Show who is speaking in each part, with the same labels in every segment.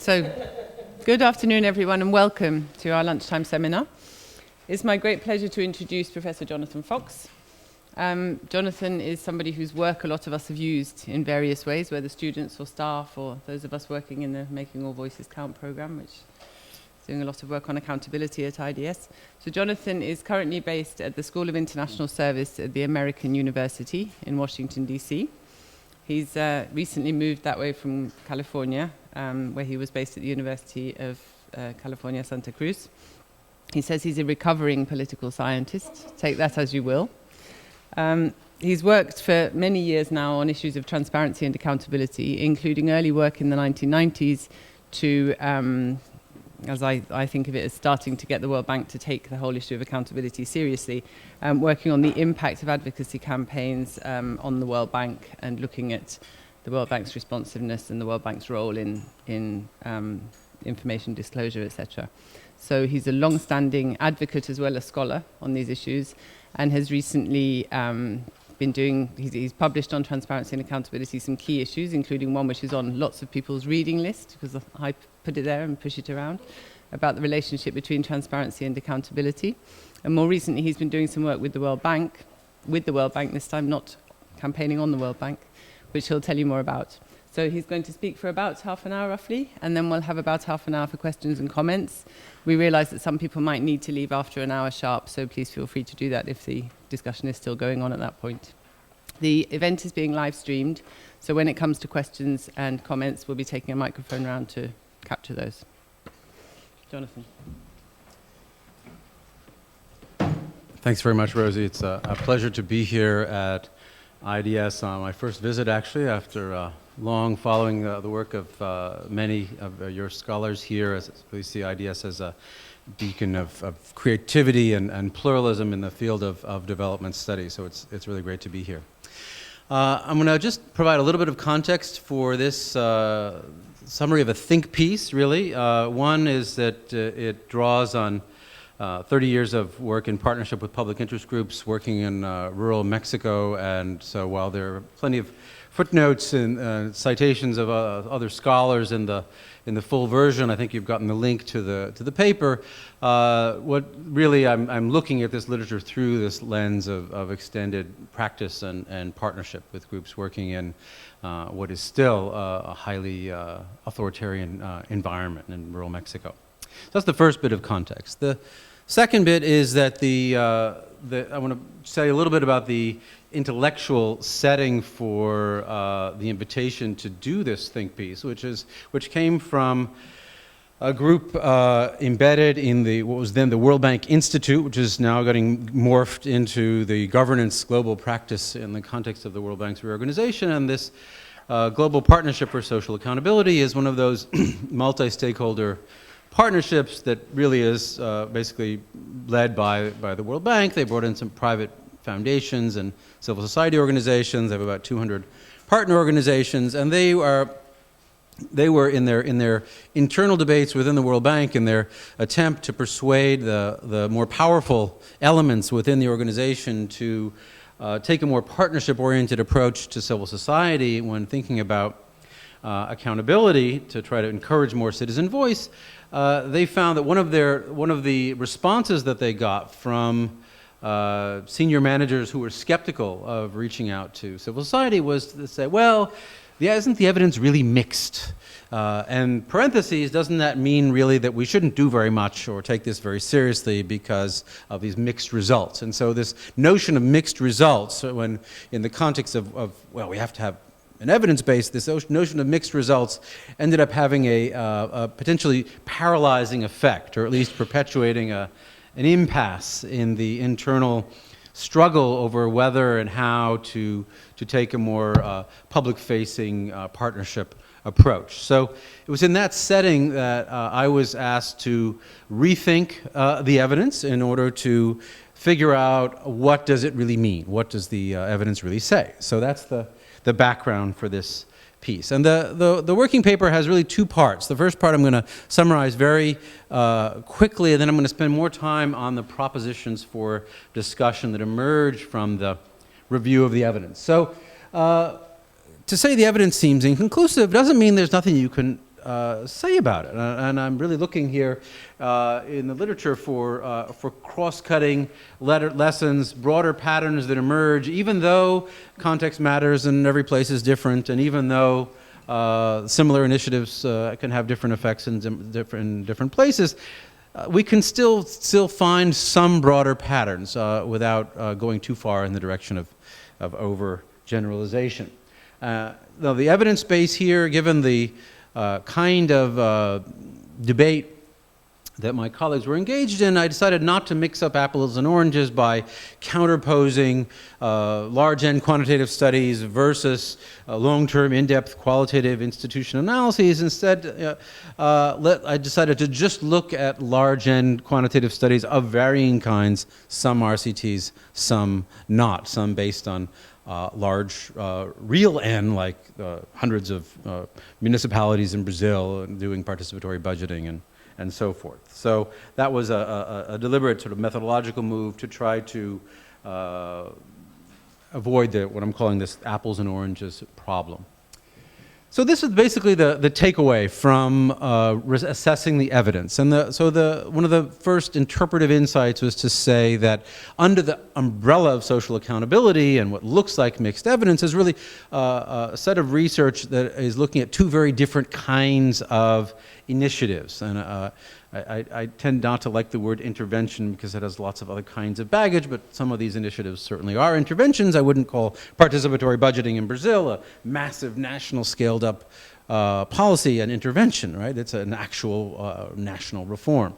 Speaker 1: So, good afternoon, everyone, and welcome to our lunchtime seminar. It's my great pleasure to introduce Professor Jonathan Fox. Jonathan is somebody whose work a lot of us have used in various ways, whether students or staff or those of us working in the Making All Voices Count program, which is doing a lot of work on accountability at IDS. So Jonathan is currently based at the School of International Service at the American University in Washington, D.C. He's recently moved that way from California, where he was based at the University of California, Santa Cruz. He says he's a recovering political scientist. Take that as you will. He's worked for many years now on issues of transparency and accountability, including early work in the 1990s to, as I think of it, as starting to get the World Bank to take the whole issue of accountability seriously, working on the impact of advocacy campaigns on the World Bank and looking at the World Bank's responsiveness and the World Bank's role in information disclosure, etc. So he's a long-standing advocate as well as scholar on these issues, and has recently he's published on transparency and accountability some key issues, including one which is on lots of people's reading list, because I put it there and push it around, about the relationship between transparency and accountability. And more recently, he's been doing some work with the World Bank, this time not campaigning on the World Bank, which he'll tell you more about. So he's going to speak for about half an hour roughly, and then we'll have about half an hour for questions and comments. We realize that some people might need to leave after an hour sharp, so please feel free to do that if the discussion is still going on at that point. The event is being live streamed, so when it comes to questions and comments, we'll be taking a microphone around to capture those. Jonathan.
Speaker 2: Thanks very much, Rosie. It's a pleasure to be here at IDS on my first visit, actually, after long following the work of many of your scholars here. As we see IDS as a beacon of creativity and pluralism in the field of development studies. So it's really great to be here. I'm going to just provide a little bit of context for this summary of a think piece, really. One is that it draws on 30 years of work in partnership with public interest groups working in rural Mexico, and so while there are plenty of footnotes and citations of other scholars in the full version, I think you've gotten the link to the paper. What really I'm looking at this literature through this lens of extended practice and partnership with groups working in what is still a highly authoritarian environment in rural Mexico. So that's the first bit of context. The second bit is that I want to say a little bit about the intellectual setting for the invitation to do this think piece, which came from a group embedded in what was then the World Bank Institute, which is now getting morphed into the governance global practice in the context of the World Bank's reorganization. And this Global Partnership for Social Accountability is one of those multi-stakeholder partnerships that really is basically led by the World Bank. They brought in some private foundations and civil society organizations. They have about 200 partner organizations, and they were in their internal debates within the World Bank, in their attempt to persuade the more powerful elements within the organization to take a more partnership-oriented approach to civil society when thinking about accountability, to try to encourage more citizen voice. They found that one of the responses that they got from senior managers who were skeptical of reaching out to civil society was to say, well, isn't the evidence really mixed? And parentheses, doesn't that mean really that we shouldn't do very much or take this very seriously because of these mixed results? And so this notion of mixed results, when in the context of well, we have to have an evidence base, this notion of mixed results ended up having a potentially paralyzing effect, or at least perpetuating an impasse in the internal struggle over whether and how to take a more public-facing partnership approach. So it was in that setting that I was asked to rethink the evidence in order to figure out what does it really mean, what does the evidence really say. So that's the background for this piece. And the working paper has really two parts. The first part I'm going to summarize very quickly, and then I'm going to spend more time on the propositions for discussion that emerge from the review of the evidence. So to say the evidence seems inconclusive doesn't mean there's nothing you can say about it. And I'm really looking here in the literature for cross-cutting lessons, broader patterns that emerge, even though context matters and every place is different, and even though similar initiatives can have different effects in different places. We can still find some broader patterns without going too far in the direction of overgeneralization. Now, the evidence base here, given the kind of debate that my colleagues were engaged in, I decided not to mix up apples and oranges by counterposing large N quantitative studies versus long-term, in-depth qualitative institution analyses. Instead, I decided to just look at large N quantitative studies of varying kinds, some RCTs, some not, some based on large real N, like hundreds of municipalities in Brazil doing participatory budgeting and so forth. So that was a deliberate sort of methodological move to try to avoid what I'm calling this apples and oranges problem. So this is basically the takeaway from assessing the evidence. And one of the first interpretive insights was to say that under the umbrella of social accountability and what looks like mixed evidence is really a set of research that is looking at two very different kinds of initiatives. And I tend not to like the word intervention because it has lots of other kinds of baggage, but some of these initiatives certainly are interventions. I wouldn't call participatory budgeting in Brazil a massive national scaled up policy an intervention, right? It's an actual national reform.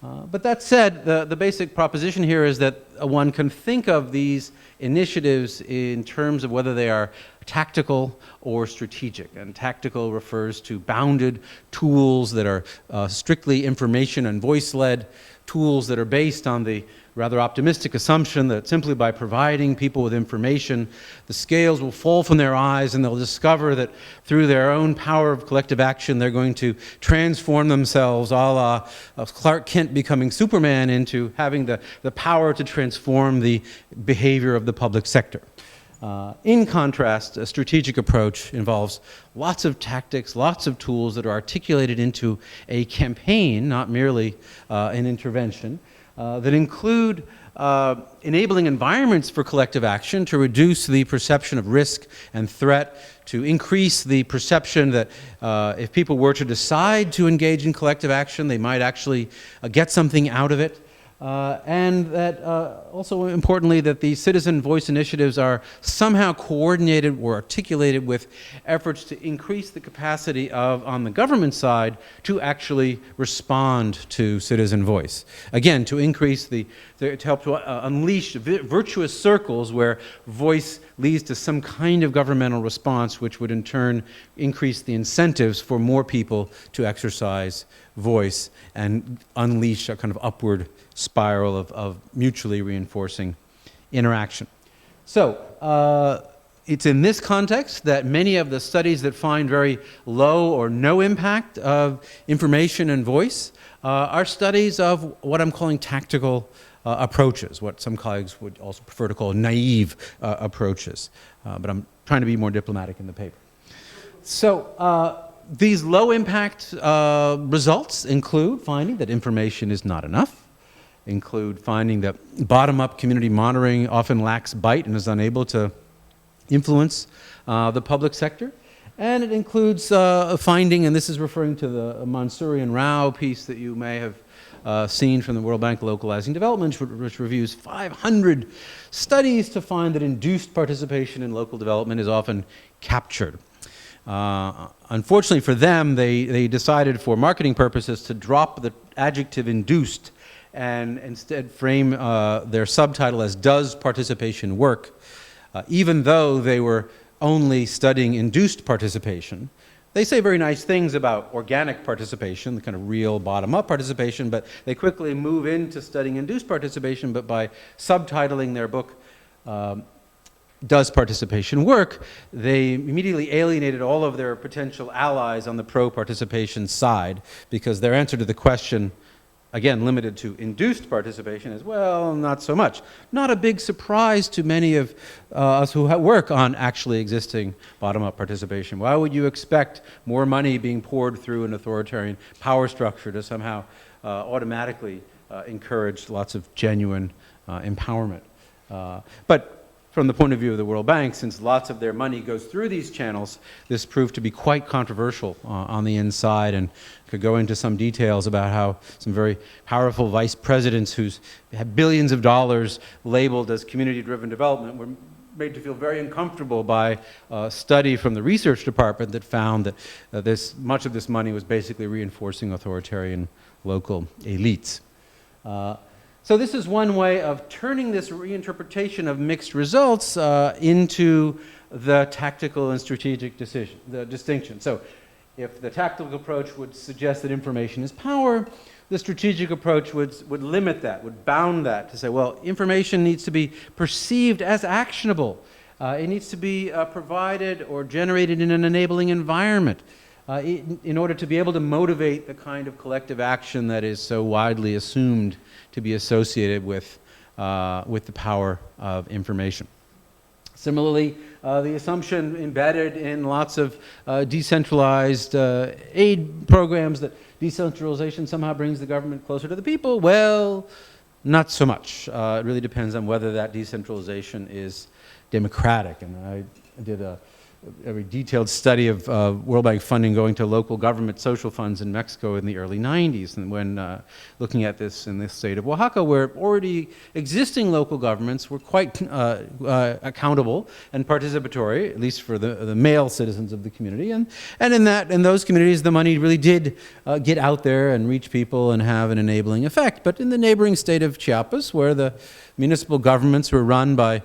Speaker 2: But that said, the basic proposition here is that one can think of these initiatives in terms of whether they are tactical or strategic. And tactical refers to bounded tools that are strictly information and voice-led tools that are based on the rather optimistic assumption that simply by providing people with information, the scales will fall from their eyes and they'll discover that through their own power of collective action, they're going to transform themselves, a la Clark Kent becoming Superman, into having the power to transform the behavior of the public sector. In contrast, a strategic approach involves lots of tactics, lots of tools that are articulated into a campaign, not merely an intervention, that include enabling environments for collective action to reduce the perception of risk and threat, to increase the perception that if people were to decide to engage in collective action, they might actually get something out of it. And that also importantly that the citizen voice initiatives are somehow coordinated or articulated with efforts to increase the capacity on the government side to actually respond to citizen voice. Again, to increase to help to unleash virtuous circles where voice leads to some kind of governmental response, which would in turn increase the incentives for more people to exercise voice and unleash a kind of upward spiral of mutually reinforcing interaction. So it's in this context that many of the studies that find very low or no impact of information and voice are studies of what I'm calling tactical approaches, what some colleagues would also prefer to call naive approaches. But I'm trying to be more diplomatic in the paper. So these low impact results include finding that information is not enough, include finding that bottom-up community monitoring often lacks bite and is unable to influence the public sector. And it includes a finding, and this is referring to the Mansouri and Rao piece that you may have seen from the World Bank Localizing Development, which reviews 500 studies to find that induced participation in local development is often captured. Unfortunately for them, they decided for marketing purposes to drop the adjective induced and instead frame their subtitle as "Does Participation Work?" Even though they were only studying induced participation. They say very nice things about organic participation, the kind of real bottom-up participation, but they quickly move into studying induced participation, but by subtitling their book, Does Participation Work?, they immediately alienated all of their potential allies on the pro-participation side, because their answer to the question, again, limited to induced participation as well, not so much. Not a big surprise to many of us who work on actually existing bottom-up participation. Why would you expect more money being poured through an authoritarian power structure to somehow automatically encourage lots of genuine empowerment? But from the point of view of the World Bank, since lots of their money goes through these channels, this proved to be quite controversial on the inside, and could go into some details about how some very powerful vice presidents who had billions of dollars labeled as community-driven development were made to feel very uncomfortable by a study from the research department that found that much of this money was basically reinforcing authoritarian local elites. So this is one way of turning this reinterpretation of mixed results into the tactical and strategic distinction. So if the tactical approach would suggest that information is power, the strategic approach would limit that, would bound that, to say, well, information needs to be perceived as actionable. It needs to be provided or generated in an enabling environment in order to be able to motivate the kind of collective action that is so widely assumed to be associated with the power of information. Similarly, the assumption embedded in lots of decentralized aid programs that decentralization somehow brings the government closer to the people, well, not so much. It really depends on whether that decentralization is democratic. And I did a very detailed study of World Bank funding going to local government social funds in Mexico in the early 90s, and when looking at this in the state of Oaxaca, where already existing local governments were quite accountable and participatory, at least for the male citizens of the community, and in those communities the money really did get out there and reach people and have an enabling effect. But in the neighboring state of Chiapas, where the municipal governments were run by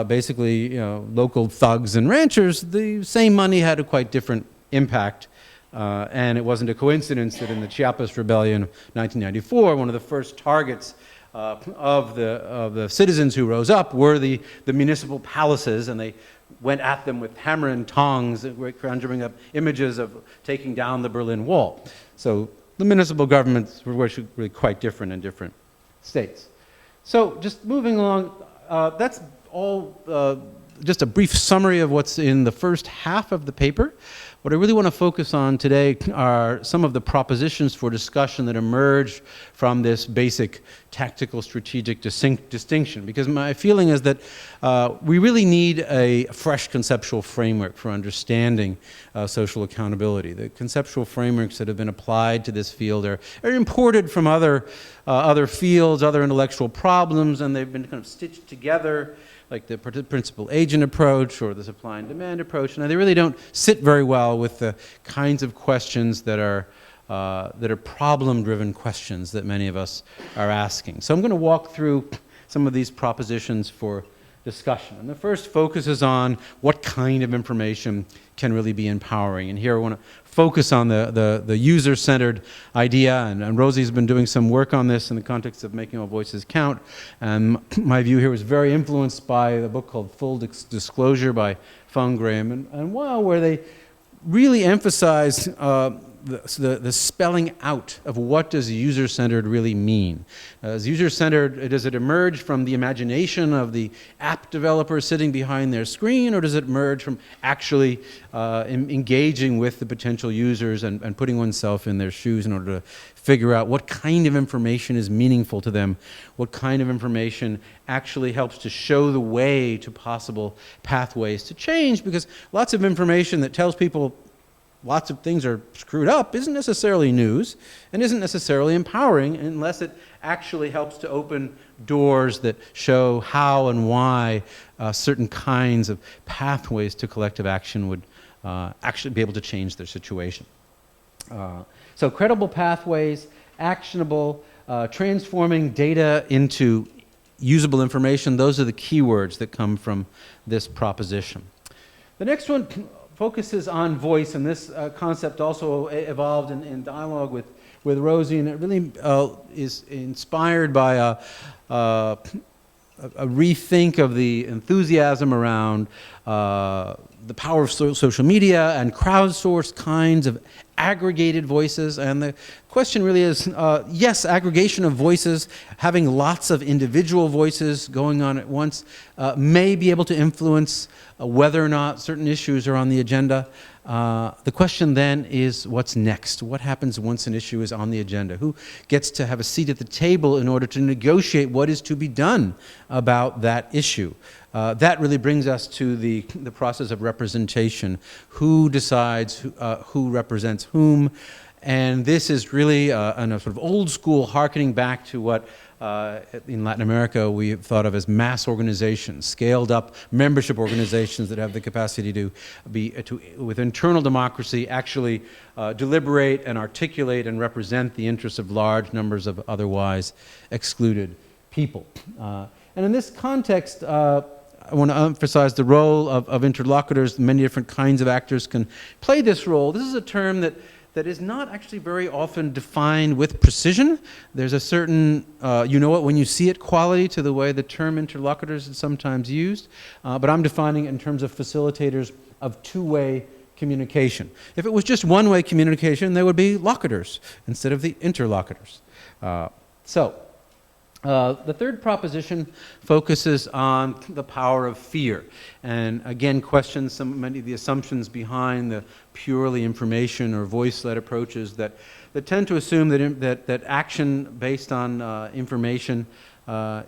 Speaker 2: basically local thugs and ranchers, the same money had a quite different impact. And it wasn't a coincidence that in the Chiapas Rebellion of 1994, one of the first targets of the citizens who rose up were the municipal palaces, and they went at them with hammer and tongs, conjuring up images of taking down the Berlin Wall. So the municipal governments were really quite different in different states. So just moving along, that's all just a brief summary of what's in the first half of the paper. What I really want to focus on today are some of the propositions for discussion that emerge from this basic tactical strategic distinction, because my feeling is that we really need a fresh conceptual framework for understanding social accountability. The conceptual frameworks that have been applied to this field are imported from other fields, other intellectual problems, and they've been kind of stitched together, like the principal agent approach or the supply and demand approach, and they really don't sit very well with the kinds of questions that are problem-driven questions that many of us are asking. So I'm going to walk through some of these propositions for discussion. And the first focuses on what kind of information can really be empowering. And here I want to focus on the user-centered idea, and Rosie's been doing some work on this in the context of making all voices count. And my view here was very influenced by the book called Full Disclosure by Fung Graham and Wow, where they really emphasize the spelling out of what does user-centered really mean. As user-centered, does it emerge from the imagination of the app developer sitting behind their screen, or does it emerge from actually engaging with the potential users and putting oneself in their shoes in order to figure out what kind of information is meaningful to them, what kind of information actually helps to show the way to possible pathways to change, because lots of information that tells people lots of things are screwed up isn't necessarily news and isn't necessarily empowering unless it actually helps to open doors that show how and why certain kinds of pathways to collective action would actually be able to change their situation. So credible pathways, actionable, transforming data into usable information, those are the keywords that come from this proposition. The next one focuses on voice, and this concept also evolved in dialogue with Rosie, and it really is inspired by a rethink of the enthusiasm around the power of social media and crowdsourced kinds of aggregated voices. And the question really is, yes, aggregation of voices, having lots of individual voices going on at once may be able to influence whether or not certain issues are on the agenda. The question then is, what's next? What happens once an issue is on the agenda? Who gets to have a seat at the table in order to negotiate what is to be done about that issue? That really brings us to the process of representation. Who decides who represents whom? And this is really a sort of old school hearkening back to what in Latin America we thought of as mass organizations, scaled up membership organizations that have the capacity to with internal democracy, actually deliberate and articulate and represent the interests of large numbers of otherwise excluded people. And in this context, I want to emphasize the role of interlocutors. Many different kinds of actors can play this role. This is a term that is not actually very often defined with precision. There's a certain, you know it when you see it, quality to the way the term interlocutors is sometimes used, but I'm defining it in terms of facilitators of two-way communication. If it was just one-way communication, there would be locutors instead of the interlocutors. The third proposition focuses on the power of fear, and again questions many of the assumptions behind the purely information or voice-led approaches that tend to assume that action based on information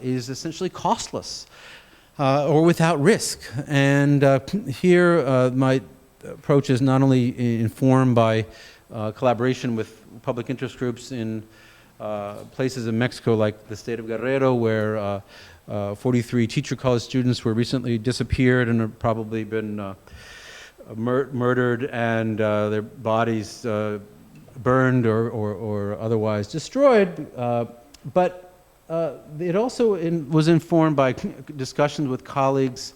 Speaker 2: is essentially costless or without risk. And here my approach is not only informed by collaboration with public interest groups in places in Mexico like the state of Guerrero, where 43 teacher college students were recently disappeared and have probably been murdered and their bodies burned or otherwise destroyed. But it also was informed by discussions with colleagues,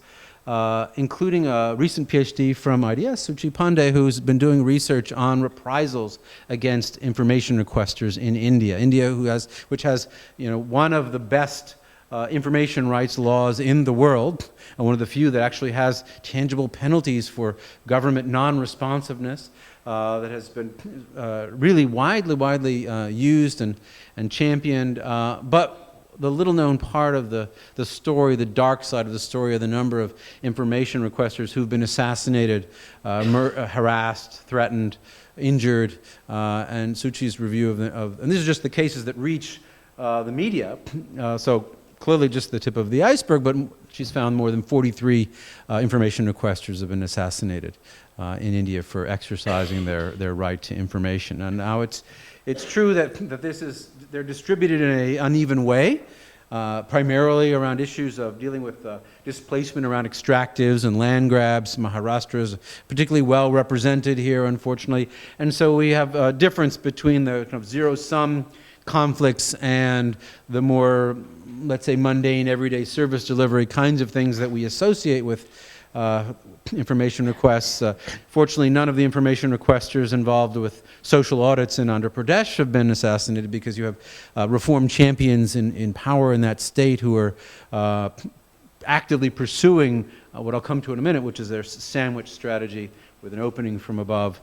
Speaker 2: including a recent PhD from IDS, Suchi Pandey, who's been doing research on reprisals against information requesters in India. India, which has one of the best information rights laws in the world, and one of the few that actually has tangible penalties for government non-responsiveness, that has been really widely used and championed, but the little-known part of the story, the dark side of the story, are the number of information requesters who've been assassinated, harassed, threatened, injured, and Suchi's review and these are just the cases that reach the media, so clearly just the tip of the iceberg, but she's found more than 43 information requesters have been assassinated in India for exercising their right to information. And now it's true that they're distributed in an uneven way, primarily around issues of dealing with displacement around extractives and land grabs. Maharashtra is particularly well represented here, unfortunately. And so we have a difference between the kind of zero-sum conflicts and the more, let's say, mundane, everyday service delivery kinds of things that we associate with information requests. Fortunately, none of the information requesters involved with social audits in Andhra Pradesh have been assassinated, because you have reform champions in power in that state who are actively pursuing what I'll come to in a minute, which is their sandwich strategy with an opening from above,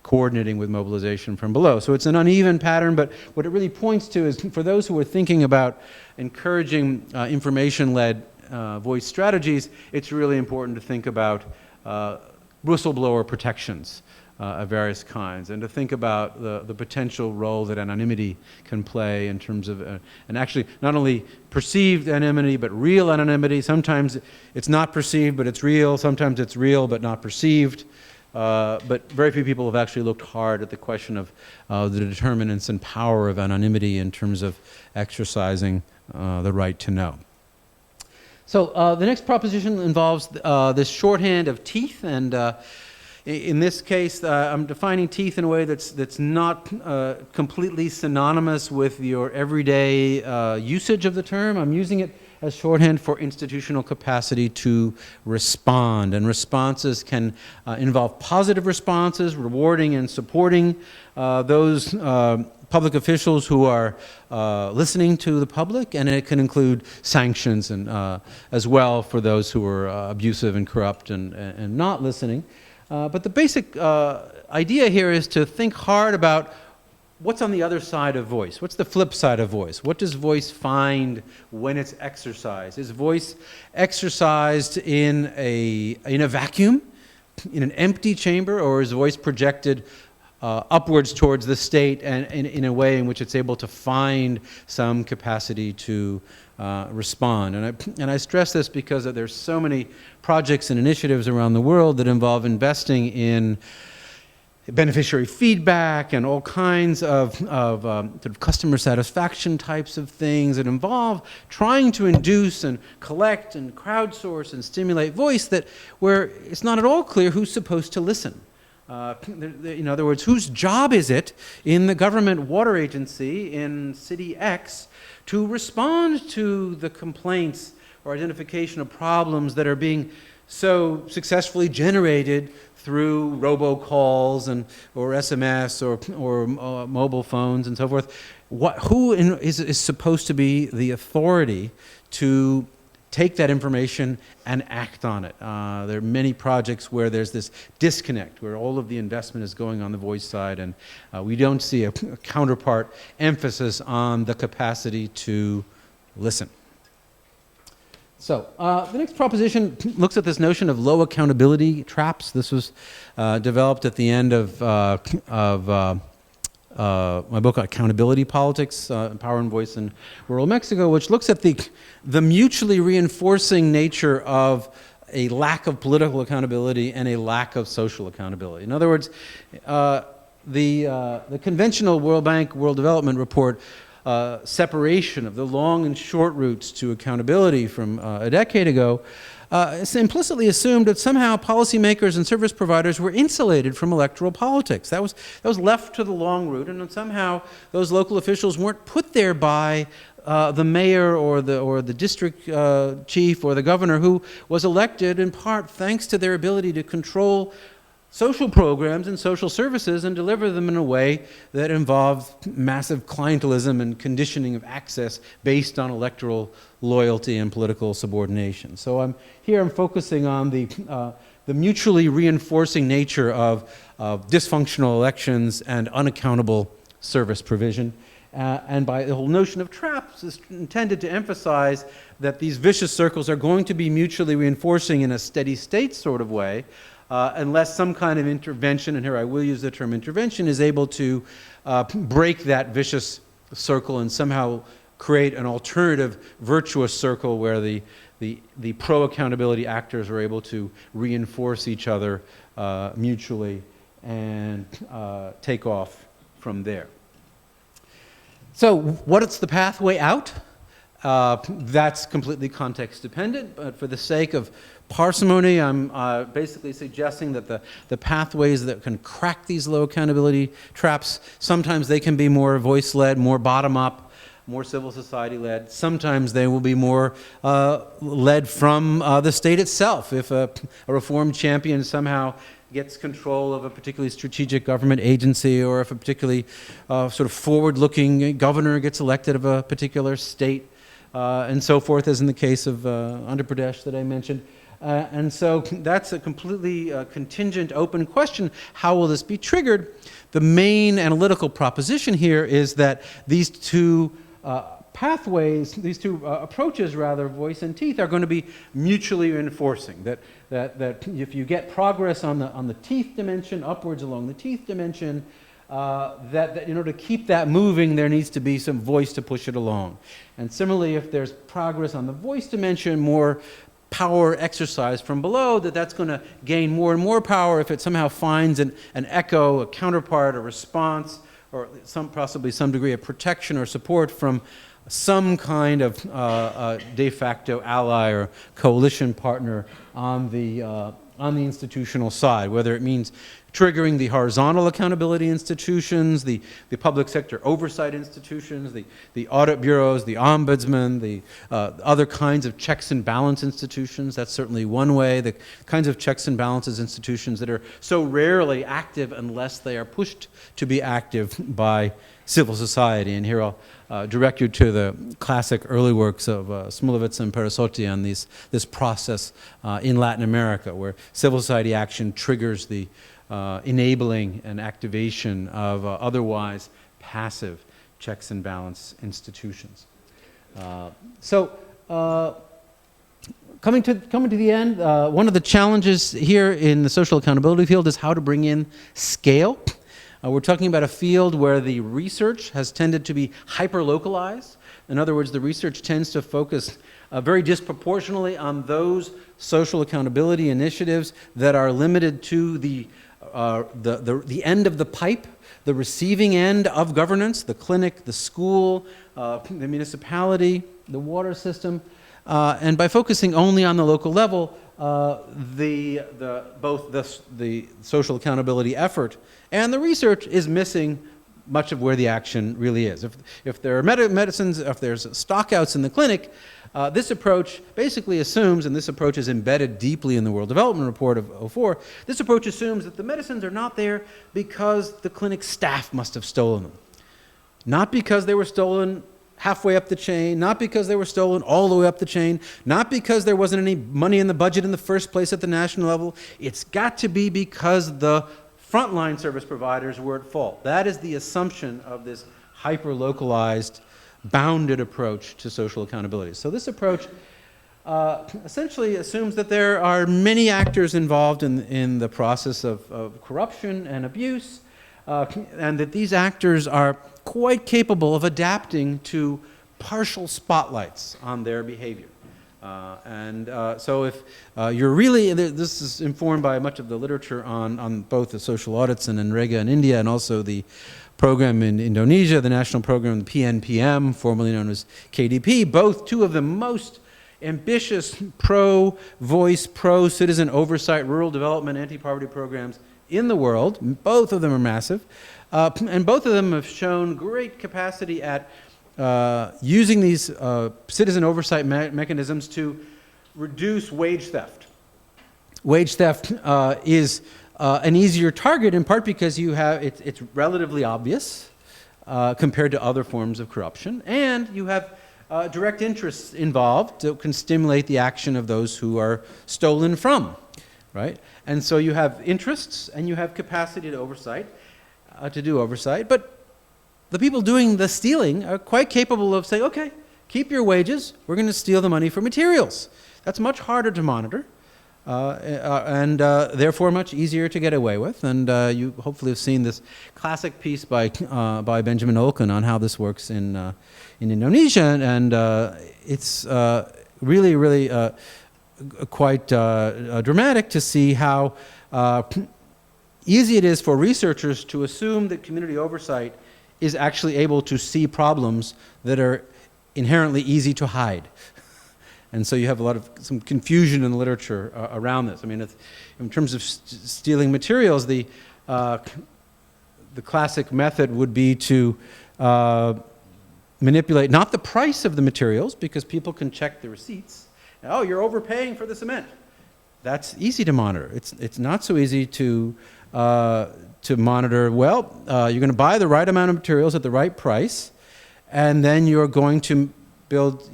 Speaker 2: coordinating with mobilization from below. So it's an uneven pattern, but what it really points to is, for those who are thinking about encouraging information-led voice strategies, it's really important to think about whistleblower protections of various kinds, and to think about the potential role that anonymity can play in terms of, and actually not only perceived anonymity, but real anonymity. Sometimes it's not perceived, but it's real. Sometimes it's real, but not perceived. But very few people have actually looked hard at the question of the determinants and power of anonymity in terms of exercising the right to know. So the next proposition involves this shorthand of teeth, and in this case, I'm defining teeth in a way that's not completely synonymous with your everyday usage of the term. I'm using it as shorthand for institutional capacity to respond, and responses can involve positive responses, rewarding and supporting those public officials who are listening to the public, and it can include sanctions and as well for those who are abusive and corrupt and not listening. But the basic idea here is to think hard about what's on the other side of voice. What's the flip side of voice? What does voice find when it's exercised? Is voice exercised in a vacuum, in an empty chamber, or is voice projected upwards towards the state and in a way in which it's able to find some capacity to respond? And I stress this because there's so many projects and initiatives around the world that involve investing in beneficiary feedback and all kinds of sort of customer satisfaction types of things that involve trying to induce and collect and crowdsource and stimulate voice where it's not at all clear who's supposed to listen. In other words, whose job is it in the government water agency in city X to respond to the complaints or identification of problems that are being so successfully generated through robocalls or SMS or mobile phones and so forth? Who is supposed to be the authority to take that information and act on it? There are many projects where there's this disconnect, where all of the investment is going on the voice side, and we don't see a counterpart emphasis on the capacity to listen. So the next proposition looks at this notion of low accountability traps. This was developed at the end of my book, Accountability Politics, Power and Voice in Rural Mexico, which looks at the mutually reinforcing nature of a lack of political accountability and a lack of social accountability. In other words, the conventional World Bank World Development Report separation of the long and short routes to accountability from a decade ago implicitly assumed that somehow policymakers and service providers were insulated from electoral politics. That was left to the long route, and somehow those local officials weren't put there by the mayor or the district chief or the governor, who was elected in part thanks to their ability to control social programs and social services and deliver them in a way that involved massive clientelism and conditioning of access based on electoral loyalty and political subordination. So I'm focusing on the mutually reinforcing nature of dysfunctional elections and unaccountable service provision. And by the whole notion of traps is intended to emphasize that these vicious circles are going to be mutually reinforcing in a steady state sort of way, unless some kind of intervention, and here I will use the term intervention, is able to break that vicious circle and somehow create an alternative virtuous circle where the pro-accountability actors are able to reinforce each other mutually and take off from there. So what's the pathway out? That's completely context dependent, but for the sake of parsimony, I'm basically suggesting that the pathways that can crack these low accountability traps, sometimes they can be more voice-led, more bottom-up, more civil society-led. Sometimes they will be more led from the state itself. If a reform champion somehow gets control of a particularly strategic government agency, or if a particularly sort of forward-looking governor gets elected of a particular state, and so forth, as in the case of Andhra Pradesh that I mentioned. And so that's a completely contingent, open question. How will this be triggered? The main analytical proposition here is that these two pathways, these two approaches, rather, voice and teeth, are going to be mutually reinforcing. That if you get progress on the teeth dimension, upwards along the teeth dimension, that in order to keep that moving, there needs to be some voice to push it along. And similarly, if there's progress on the voice dimension, more power exercise from below, that's going to gain more and more power if it somehow finds an echo, a counterpart, a response, or possibly some degree of protection or support from some kind of de facto ally or coalition partner on the institutional side, whether it means triggering the horizontal accountability institutions, the public sector oversight institutions, the audit bureaus, the ombudsman, the other kinds of checks and balance institutions. That's certainly one way. The kinds of checks and balances institutions that are so rarely active unless they are pushed to be active by civil society. And here I'll direct you to the classic early works of Smulowitz and Peresotti on this process in Latin America, where civil society action triggers the enabling and activation of otherwise passive checks and balance institutions. Coming to the end, one of the challenges here in the social accountability field is how to bring in scale. We're talking about a field where the research has tended to be hyper-localized. In other words, the research tends to focus very disproportionately on those social accountability initiatives that are limited to the end of the pipe, the receiving end of governance, the clinic, the school, the municipality, the water system. And by focusing only on the local level, both the social accountability effort and the research is missing much of where the action really is. If there are medicines, if there's stockouts in the clinic, this approach basically assumes, and this approach is embedded deeply in the World Development Report of 2004, this approach assumes that the medicines are not there because the clinic staff must have stolen them. Not because they were stolen halfway up the chain, not because they were stolen all the way up the chain, not because there wasn't any money in the budget in the first place at the national level. It's got to be because the frontline service providers were at fault. That is the assumption of this hyper-localized, bounded approach to social accountability. So this approach essentially assumes that there are many actors involved in the process of corruption and abuse, and that these actors are quite capable of adapting to partial spotlights on their behavior. So if you're really, this is informed by much of the literature on both the social audits in NREGA in India and also the program in Indonesia, the national program, the PNPM, formerly known as KDP, both two of the most ambitious pro-voice, pro-citizen oversight, rural development, anti-poverty programs in the world. Both of them are massive. And both of them have shown great capacity at using these citizen oversight mechanisms to reduce wage theft. Wage theft is an easier target in part because it's relatively obvious compared to other forms of corruption, and you have direct interests involved that can stimulate the action of those who are stolen from, right? And so you have interests and you have capacity to do oversight, but the people doing the stealing are quite capable of saying, okay, keep your wages, we're going to steal the money for materials. That's much harder to monitor, and therefore much easier to get away with. And you hopefully have seen this classic piece by Benjamin Olken on how this works in Indonesia, and it's really, really quite dramatic to see how easy it is for researchers to assume that community oversight is actually able to see problems that are inherently easy to hide. And so you have some confusion in the literature around this. I mean, in terms of stealing materials, the classic method would be to manipulate not the price of the materials, because people can check the receipts. Oh, you're overpaying for the cement. That's easy to monitor. It's not so easy to monitor. Well, you're going to buy the right amount of materials at the right price, and then you're going to build,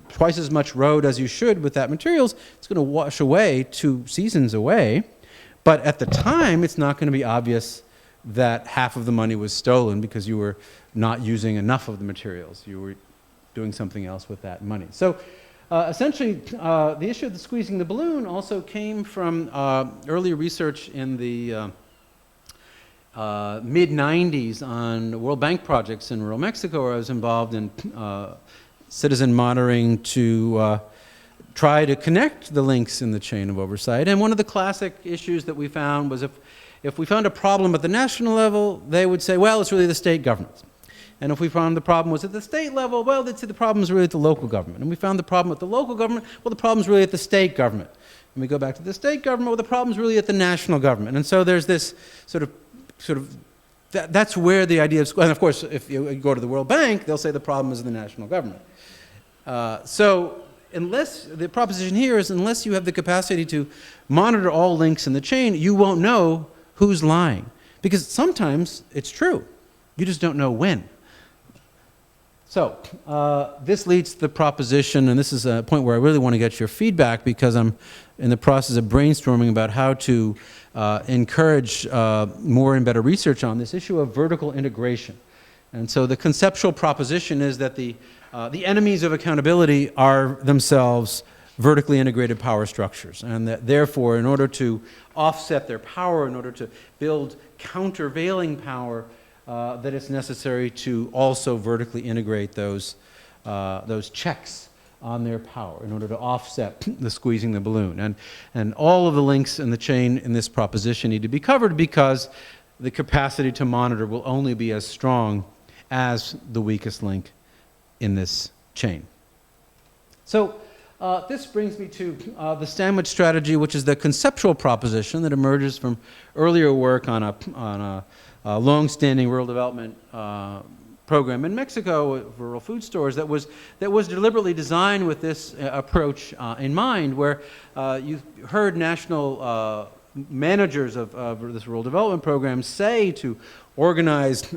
Speaker 2: twice as much road as you should with that materials. It's going to wash away 2 seasons away, but at the time, it's not going to be obvious that half of the money was stolen because you were not using enough of the materials. You were doing something else with that money. So essentially, the issue of the squeezing the balloon also came from early research in the mid-90s on World Bank projects in rural Mexico, where I was involved in citizen monitoring to try to connect the links in the chain of oversight. And one of the classic issues that we found was if we found a problem at the national level, they would say, well, it's really the state governments. And if we found the problem was at the state level, well, they'd say the problem is really at the local government. And we found the problem at the local government, well, the problem is really at the state government. And we go back to the state government, well, the problem is really at the national government. And so there's this sort of that's where the idea of, and of course, if you go to the World Bank, they'll say the problem is in the national government. So unless, the proposition here is unless you have the capacity to monitor all links in the chain, you won't know who's lying. Because sometimes it's true. You just don't know when. So this leads to the proposition, and this is a point where I really want to get your feedback because I'm in the process of brainstorming about how to encourage more and better research on this issue of vertical integration. And so the conceptual proposition is that the enemies of accountability are themselves vertically integrated power structures, and that therefore, in order to offset their power, in order to build countervailing power, that it's necessary to also vertically integrate those checks on their power in order to offset the squeezing the balloon. And all of the links in the chain in this proposition need to be covered because the capacity to monitor will only be as strong as the weakest link in this chain. So this brings me to the sandwich strategy, which is the conceptual proposition that emerges from earlier work on a long-standing rural development program in Mexico with rural food stores that was deliberately designed with this approach in mind, where you heard national managers of this rural development program say to organized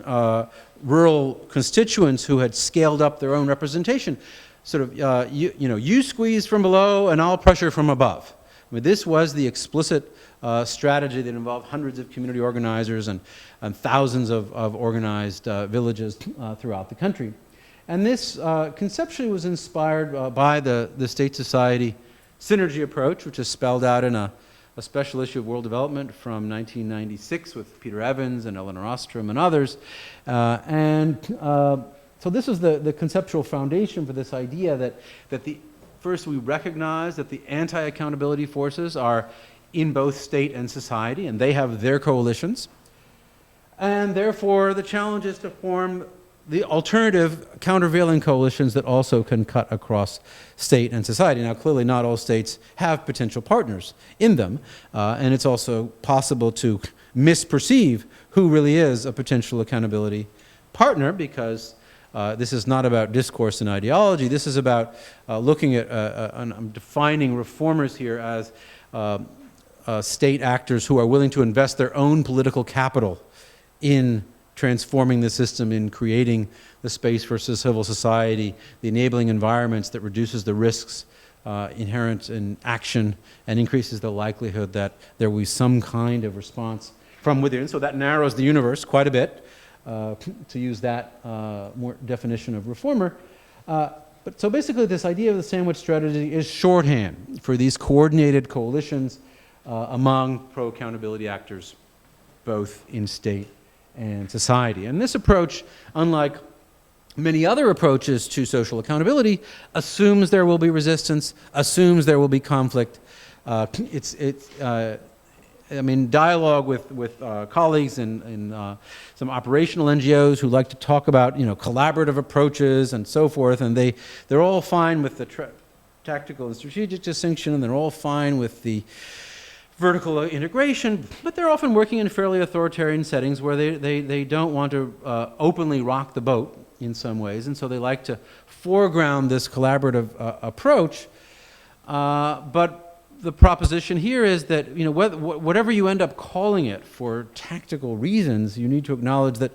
Speaker 2: rural constituents who had scaled up their own representation, sort of, you squeeze from below and I'll pressure from above. I mean, this was the explicit strategy that involved hundreds of community organizers and thousands of organized villages throughout the country. And this conceptually was inspired by the state society synergy approach, which is spelled out in a special issue of World Development from 1996 with Peter Evans and Eleanor Ostrom and others. So this is the conceptual foundation for this idea that first we recognize that the anti-accountability forces are in both state and society, and they have their coalitions. And therefore, the challenge is to form the alternative countervailing coalitions that also can cut across state and society. Now, clearly not all states have potential partners in them, and it's also possible to misperceive who really is a potential accountability partner, because this is not about discourse and ideology. This is about looking at, I'm defining reformers here as state actors who are willing to invest their own political capital in transforming the system, in creating the space for civil society, the enabling environments that reduces the risks inherent in action and increases the likelihood that there will be some kind of response from within. So that narrows the universe quite a bit, to use that more definition of reformer. But so basically this idea of the sandwich strategy is shorthand for these coordinated coalitions among pro-accountability actors, both in state and society. And this approach, unlike many other approaches to social accountability, assumes there will be resistance, assumes there will be conflict. Dialogue with colleagues in some operational NGOs who like to talk about, collaborative approaches and so forth, and they're all fine with the tactical and strategic distinction, and they're all fine with the vertical integration, but they're often working in fairly authoritarian settings where they don't want to openly rock the boat in some ways, and so they like to foreground this collaborative approach. But the proposition here is that whatever you end up calling it for tactical reasons, you need to acknowledge that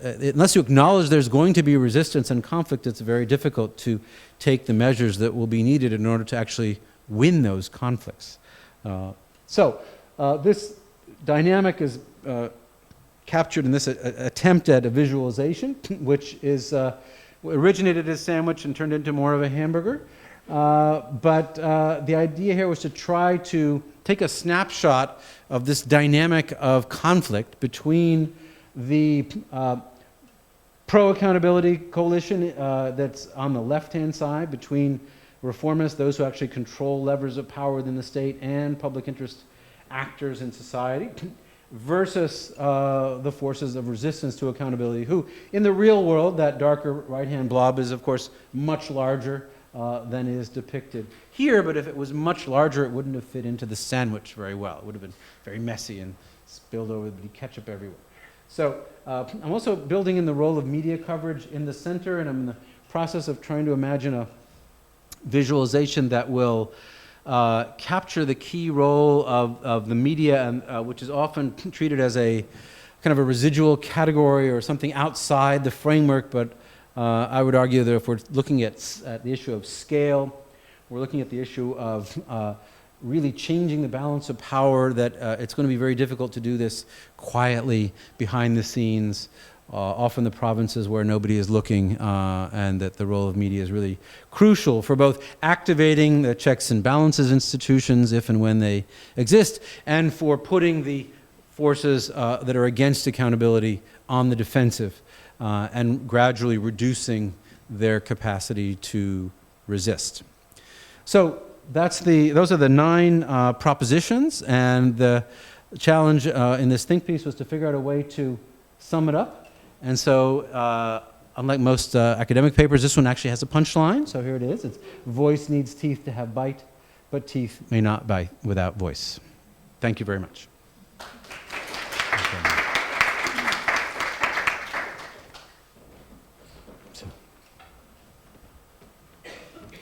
Speaker 2: unless you acknowledge there's going to be resistance and conflict, it's very difficult to take the measures that will be needed in order to actually win those conflicts. So this dynamic is captured in this attempt at a visualization, which is originated as a sandwich and turned into more of a hamburger. But the idea here was to try to take a snapshot of this dynamic of conflict between the pro-accountability coalition that's on the left-hand side, between reformists, those who actually control levers of power within the state, and public interest actors in society. versus the forces of resistance to accountability, who, in the real world, that darker right-hand blob is, of course, much larger than is depicted here, but if it was much larger, it wouldn't have fit into the sandwich very well. It would have been very messy and spilled over, there'd be ketchup everywhere. So I'm also building in the role of media coverage in the center, and I'm in the process of trying to imagine a visualization that will capture the key role of the media, and, which is often treated as a kind of a residual category or something outside the framework, but I would argue that if we're looking at the issue of scale, we're looking at the issue of really changing the balance of power, that it's going to be very difficult to do this quietly behind the scenes, often the provinces where nobody is looking, and that the role of media is really crucial for both activating the checks and balances institutions if and when they exist, and for putting the forces that are against accountability on the defensive, and gradually reducing their capacity to resist. So those are the 9 propositions, and the challenge in this think piece was to figure out a way to sum it up. And so, unlike most academic papers, this one actually has a punchline. So here it is. It's voice needs teeth to have bite, but teeth may not bite without voice. Thank you very much.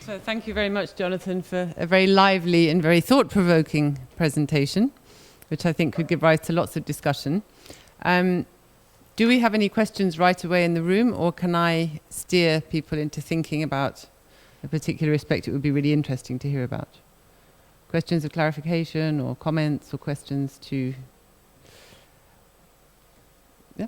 Speaker 1: So thank you very much, Jonathan, for a very lively and very thought-provoking presentation, which I think could give rise to lots of discussion. Do we have any questions right away in the room, or can I steer people into thinking about a particular aspect it would be really interesting to hear about? Questions of clarification, or comments, or questions to... Yeah?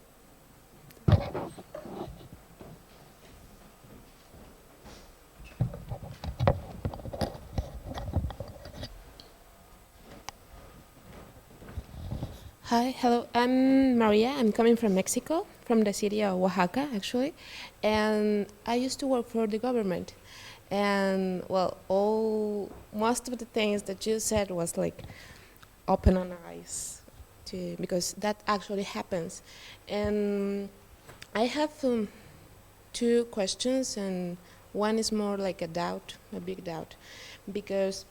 Speaker 3: Hi, hello. I'm Maria. I'm coming from Mexico, from the city of Oaxaca, actually. And I used to work for the government. And, well, most of the things that you said was like open on eyes, because that actually happens. And I have 2 questions, and one is more like a doubt, a big doubt. Because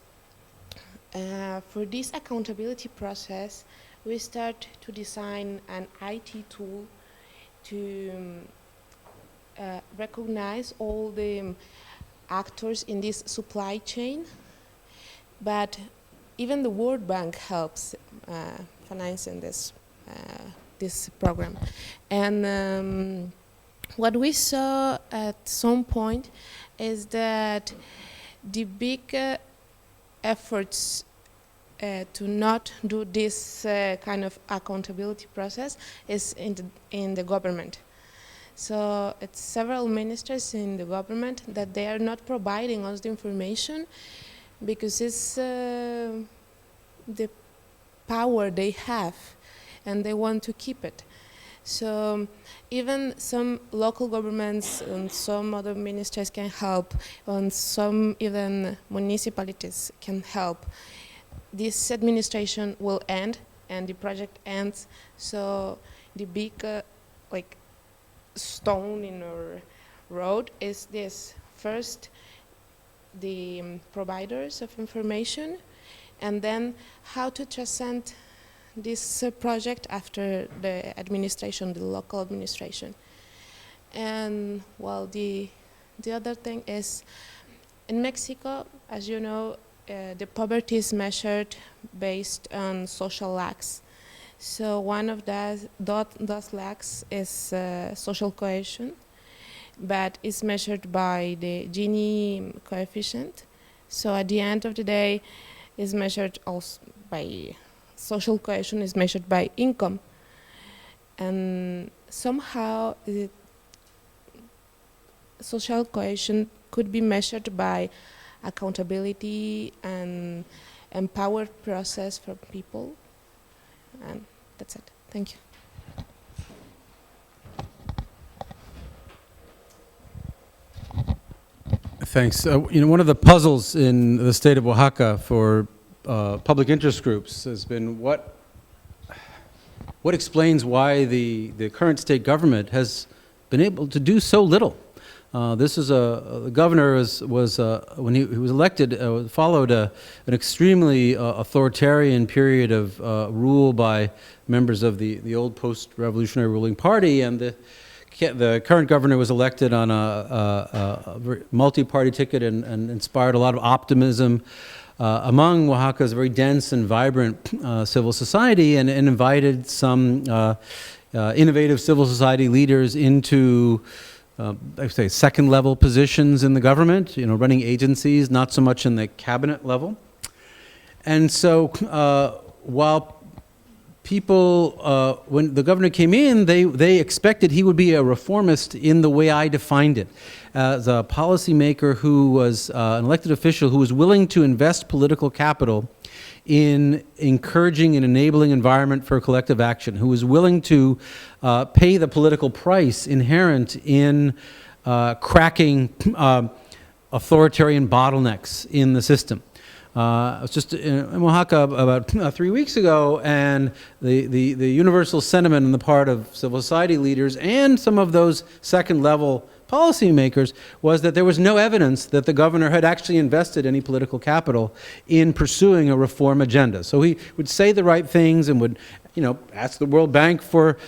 Speaker 3: for this accountability process, we start to design an IT tool to recognize all the actors in this supply chain, but even the World Bank helps financing this program. And what we saw at some point is that the big efforts to not do this kind of accountability process is in the government. So it's several ministers in the government that they are not providing us the information because it's the power they have and they want to keep it. So even some local governments and some other ministers can help, and some even municipalities can help. This administration will end and the project ends, so the big stone in our road is this. First, the providers of information, and then how to transcend this project after the administration, the local administration. And well, the other thing is, in Mexico, as you know, the poverty is measured based on social lacks. So one of those lacks is social cohesion, but it's measured by the Gini coefficient. So at the end of the day, is measured also by social cohesion is measured by income, and somehow social cohesion could be measured by accountability and empowered process for people. And that's it. Thank you.
Speaker 2: Thanks. One of the puzzles in the state of Oaxaca for public interest groups has been what explains why the current state government has been able to do so little. The governor was when he was elected, followed an extremely authoritarian period of rule by members of the old post-revolutionary ruling party, and the current governor was elected on a multi-party ticket and inspired a lot of optimism among Oaxaca's very dense and vibrant civil society, and invited some innovative civil society leaders into I say second-level positions in the government, running agencies, not so much in the cabinet level. And so while people, when the governor came in, they expected he would be a reformist in the way I defined it, as a policymaker who was an elected official who was willing to invest political capital in encouraging an enabling environment for collective action, who was willing to pay the political price inherent in cracking authoritarian bottlenecks in the system. I was just in Oaxaca about 3 weeks ago, and the universal sentiment on the part of civil society leaders and some of those second-level policymakers was that there was no evidence that the governor had actually invested any political capital in pursuing a reform agenda. So he would say the right things and would, ask the World Bank for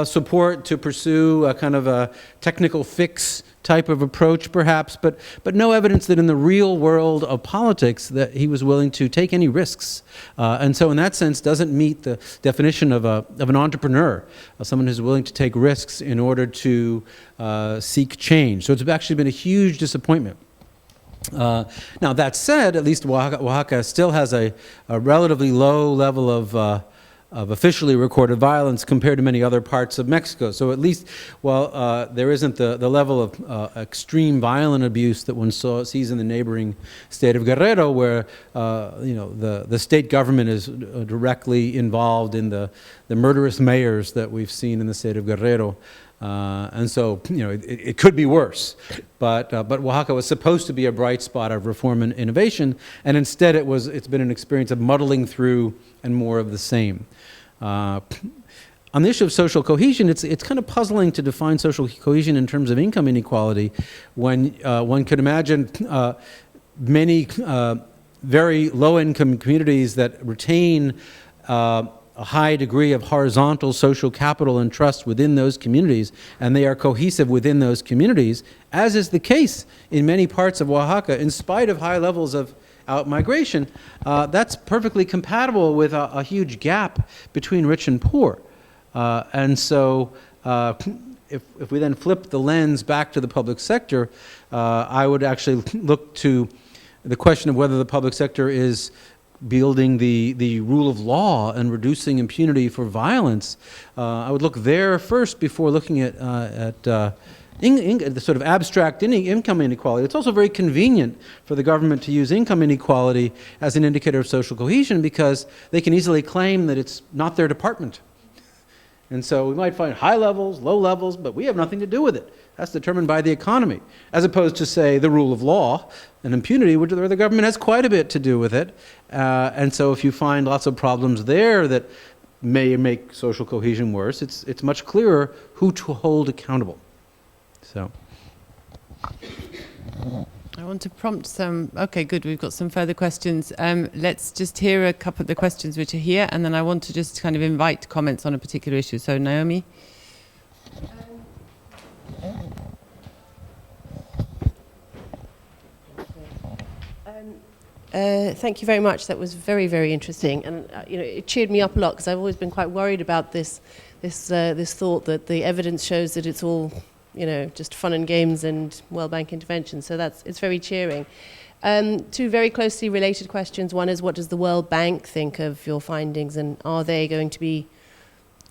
Speaker 2: support to pursue a kind of a technical fix type of approach, perhaps, but no evidence that in the real world of politics that he was willing to take any risks. And so in that sense doesn't meet the definition of an entrepreneur, someone who's willing to take risks in order to seek change. So it's actually been a huge disappointment. Now that said, at least Oaxaca still has a relatively low level of officially recorded violence compared to many other parts of Mexico. So at least, while there isn't the level of extreme violent abuse that one sees in the neighboring state of Guerrero, where the state government is directly involved in the murderous mayors that we've seen in the state of Guerrero. And so, it could be worse. But Oaxaca was supposed to be a bright spot of reform and innovation, and instead it's been an experience of muddling through and more of the same. On the issue of social cohesion, it's kind of puzzling to define social cohesion in terms of income inequality when one could imagine many very low-income communities that retain a high degree of horizontal social capital and trust within those communities, and they are cohesive within those communities, as is the case in many parts of Oaxaca, in spite of high levels of out-migration. That's perfectly compatible with a huge gap between rich and poor. And so if we then flip the lens back to the public sector, I would actually look to the question of whether the public sector is building the rule of law and reducing impunity for violence. I would look there first before looking at the sort of abstract income inequality. It's also very convenient for the government to use income inequality as an indicator of social cohesion because they can easily claim that it's not their department. And so we might find high levels, low levels, but we have nothing to do with it. That's determined by the economy, as opposed to, say, the rule of law and impunity, where the government has quite a bit to do with it. And so if you find lots of problems there that may make social cohesion worse, it's much clearer who to hold accountable. So
Speaker 1: I want to prompt some. Okay, good. We've got some further questions. Let's just hear a couple of the questions which are here, and then I want to just kind of invite comments on a particular issue. So, Naomi.
Speaker 4: Thank you very much. That was very, very interesting, and it cheered me up a lot because I've always been quite worried about this thought that the evidence shows that it's all just fun and games and World Bank intervention. So it's very cheering. Two very closely related questions. One is, what does the World Bank think of your findings, and are they going to be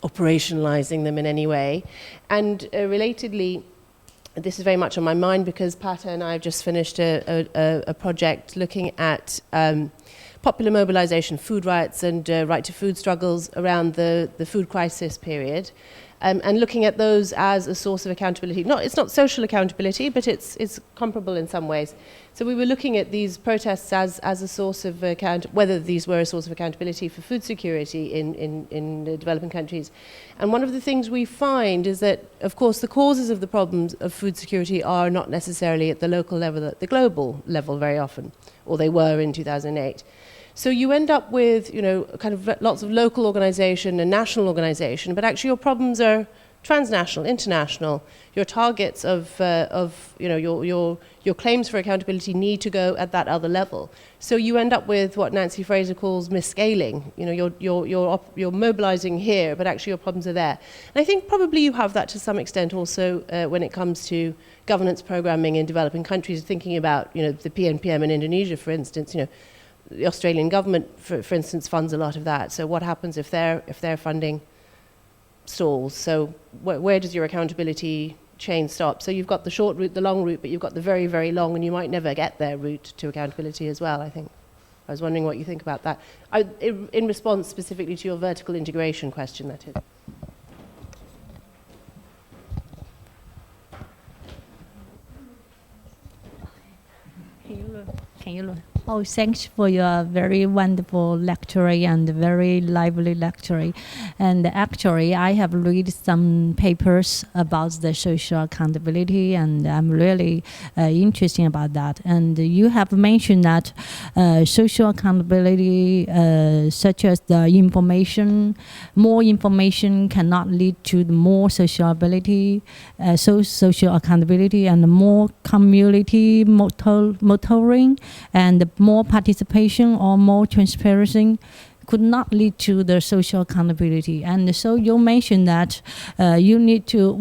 Speaker 4: operationalizing them in any way? And relatedly, this is very much on my mind because Pata and I have just finished a project looking at popular mobilization, food rights and right to food struggles around the food crisis period. and looking at those as a source of accountability. It's not social accountability, but it's comparable in some ways. So we were looking at these protests as a source of whether these were a source of accountability for food security in the developing countries. And one of the things we find is that, of course, the causes of the problems of food security are not necessarily at the local level, at the global level very often, or they were in 2008. So you end up with, kind of lots of local organization and national organization, but actually your problems are transnational, international. Your targets of your claims for accountability need to go at that other level. So you end up with what Nancy Fraser calls misscaling. You're mobilizing here, but actually your problems are there. And I think probably you have that to some extent also when it comes to governance programming in developing countries, thinking about the PNPM in Indonesia, for instance. The Australian government, for instance, funds a lot of that. So what happens if their funding stalls? So where does your accountability chain stop? So you've got the short route, the long route, but you've got the very, very long, and you might never get their route to accountability as well, I think. I was wondering what you think about that. In response specifically to your vertical integration question, that is.
Speaker 5: Can you look? Oh, thanks for your very wonderful lecture and very lively lecture. And actually, I have read some papers about the social accountability, and I'm really interested about that. And you have mentioned that social accountability, such as the more information cannot lead to more social accountability, and more community motoring, and more participation or more transparency could not lead to the social accountability. And so you mentioned that we need to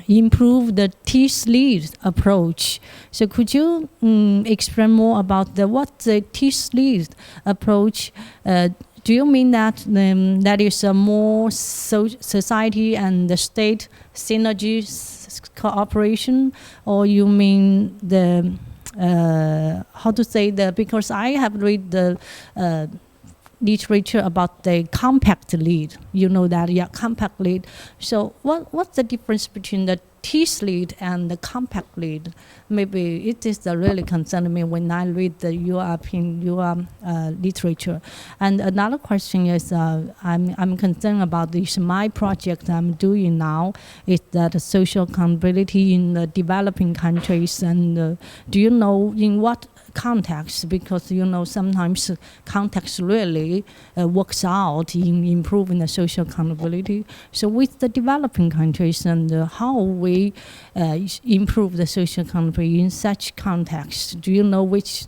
Speaker 5: improve the T-SLEAD approach. So could you explain more about what the T-SLEAD approach? Do you mean that that is a more society and the state synergy cooperation, or you mean the because I have read the literature about the compact lead. Compact lead. So what's the difference between the T-SLEAD and the compact lead? Maybe it is really concerning me when I read the European literature. And another question is, I'm concerned about this. My project I'm doing now is that social accountability in the developing countries. And do you know in what context? Because sometimes context really works out in improving the social accountability. So with the developing countries, and how we improve the social accountability in such context, do you know which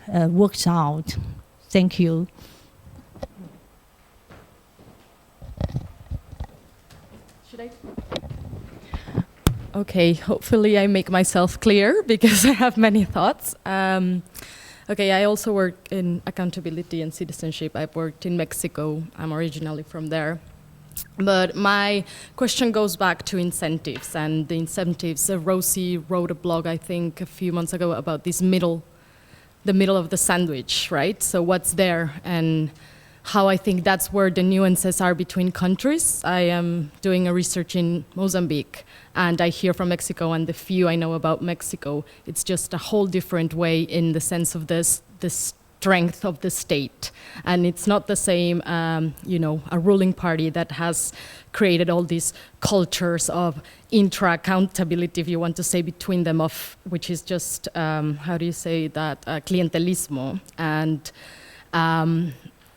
Speaker 5: works out? Thank you.
Speaker 6: Should I? Okay, hopefully I make myself clear because I have many thoughts. I also work in accountability and citizenship. I've worked in Mexico. I'm originally from there. But my question goes back to incentives, and the incentives. Rosie wrote a blog, I think, a few months ago about this the middle of the sandwich, right? So what's there, and how I think that's where the nuances are between countries. I am doing a research in Mozambique, and I hear from Mexico, and the few I know about Mexico, it's just a whole different way in the sense of the strength of the state. And it's not the same, a ruling party that has created all these cultures of intra-accountability, if you want to say, between them, which is just, clientelismo. And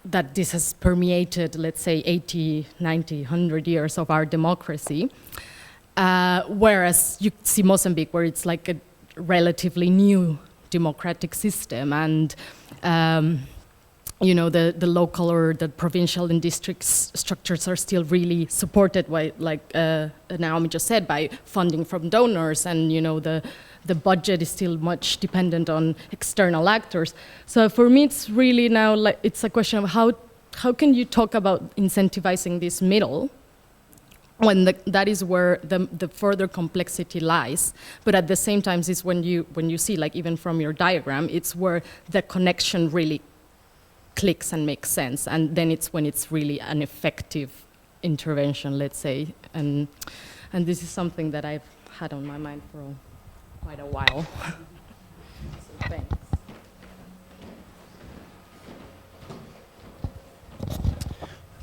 Speaker 6: that this has permeated, let's say, 80, 90, 100 years of our democracy. Whereas you see Mozambique, where it's like a relatively new democratic system, and the local or the provincial and district structures are still really supported by, like Naomi just said, by funding from donors, and the budget is still much dependent on external actors. So for me, it's really now it's a question of how can you talk about incentivizing this middle when that is where the further complexity lies, but at the same time is when you see, like even from your diagram, it's where the connection really clicks and makes sense, and then it's when it's really an effective intervention, let's say, and this is something that I've had on my mind for quite a while. So thanks.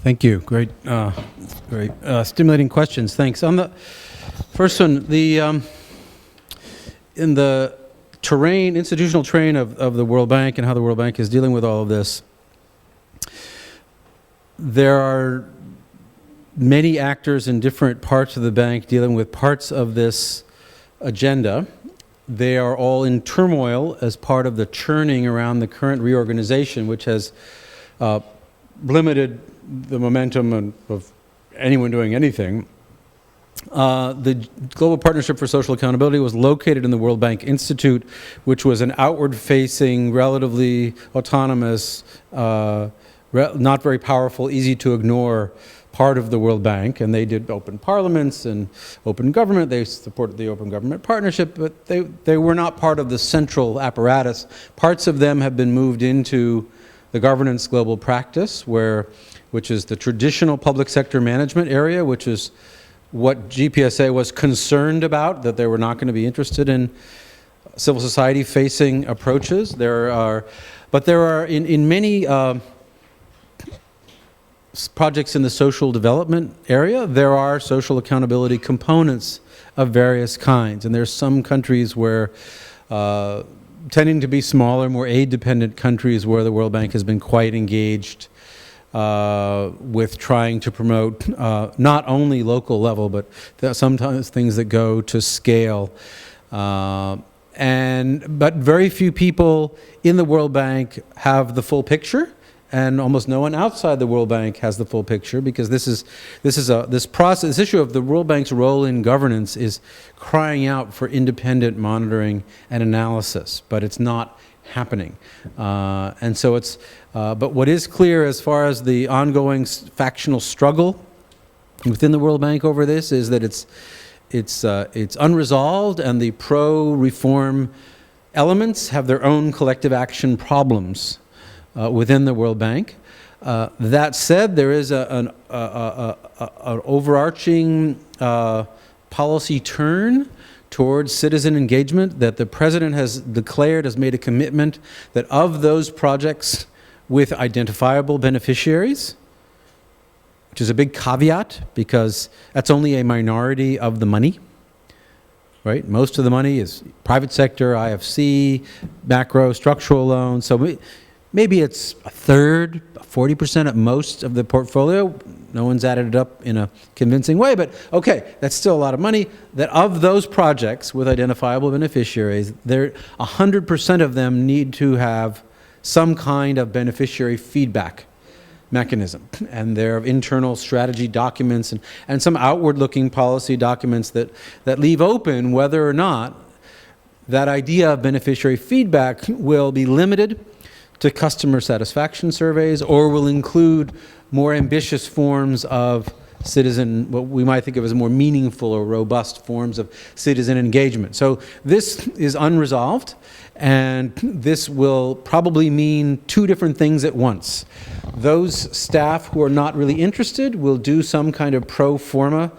Speaker 2: Thank you. Great, very stimulating questions. Thanks. On the first one, in the institutional terrain of the World Bank and how the World Bank is dealing with all of this, there are many actors in different parts of the bank dealing with parts of this agenda. They are all in turmoil as part of the churning around the current reorganization, which has limited the momentum of anyone doing anything. The Global Partnership for Social Accountability was located in the World Bank Institute, which was an outward-facing, relatively autonomous, not very powerful, easy to ignore part of the World Bank, and they did open parliaments and open government. They supported the Open Government Partnership, but they were not part of the central apparatus. Parts of them have been moved into the governance global practice, which is the traditional public sector management area, which is what GPSA was concerned about, that they were not going to be interested in civil society facing approaches. There are in many projects in the social development area, there are social accountability components of various kinds. And there's some countries where, tending to be smaller, more aid-dependent countries, where the World Bank has been quite engaged with trying to promote not only local level, but sometimes things that go to scale. But very few people in the World Bank have the full picture, and almost no one outside the World Bank has the full picture, because this issue of the World Bank's role in governance is crying out for independent monitoring and analysis, but it's not happening. And so it's, but what is clear as far as the ongoing factional struggle within the World Bank over this is that it's unresolved, and the pro-reform elements have their own collective action problems within the World Bank. That said, there is an overarching policy turn towards citizen engagement that the President has declared, has made a commitment that of those projects with identifiable beneficiaries, which is a big caveat because that's only a minority of the money, right? Most of the money is private sector, IFC, macro, structural loans. So maybe it's a third, 40% at most of the portfolio. No one's added it up in a convincing way, but okay, that's still a lot of money. That of those projects with identifiable beneficiaries, 100% of them need to have some kind of beneficiary feedback mechanism. And there are internal strategy documents and some outward-looking policy documents that leave open whether or not that idea of beneficiary feedback will be limited to customer satisfaction surveys, or will include more ambitious forms of citizen, what we might think of as more meaningful or robust forms of citizen engagement. So this is unresolved, and this will probably mean two different things at once. Those staff who are not really interested will do some kind of pro forma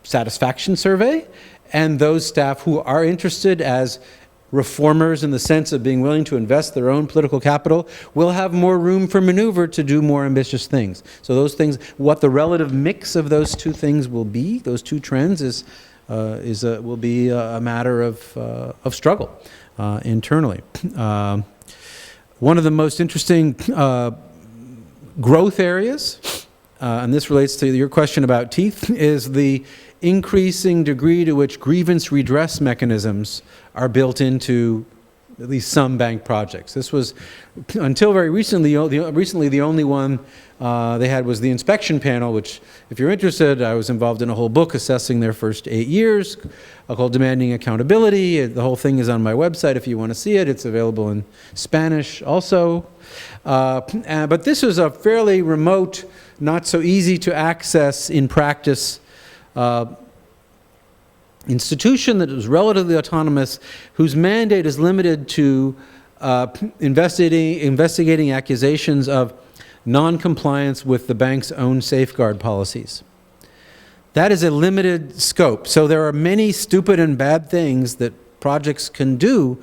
Speaker 2: satisfaction survey, and those staff who are interested as reformers in the sense of being willing to invest their own political capital will have more room for maneuver to do more ambitious things. So those things, what the relative mix of those two things will be, those two trends will be a matter of struggle internally. One of the most interesting growth areas, and this relates to your question about teeth, is the increasing degree to which grievance redress mechanisms are built into at least some bank projects. This was, until very recently, the only one they had was the inspection panel, which, if you're interested, I was involved in a whole book assessing their first 8 years called Demanding Accountability. The whole thing is on my website if you want to see it. It's available in Spanish also. But this was a fairly remote, not so easy to access in practice institution that was relatively autonomous, whose mandate is limited to investigating accusations of non-compliance with the bank's own safeguard policies. That is a limited scope. So there are many stupid and bad things that projects can do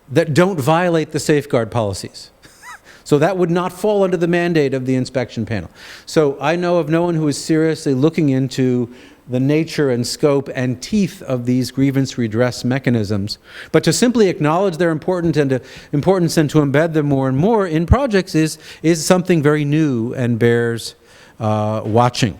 Speaker 2: that don't violate the safeguard policies. So that would not fall under the mandate of the inspection panel. So I know of no one who is seriously looking into the nature and scope and teeth of these grievance redress mechanisms. But to simply acknowledge their importance and to embed them more and more in projects is something very new and bears watching.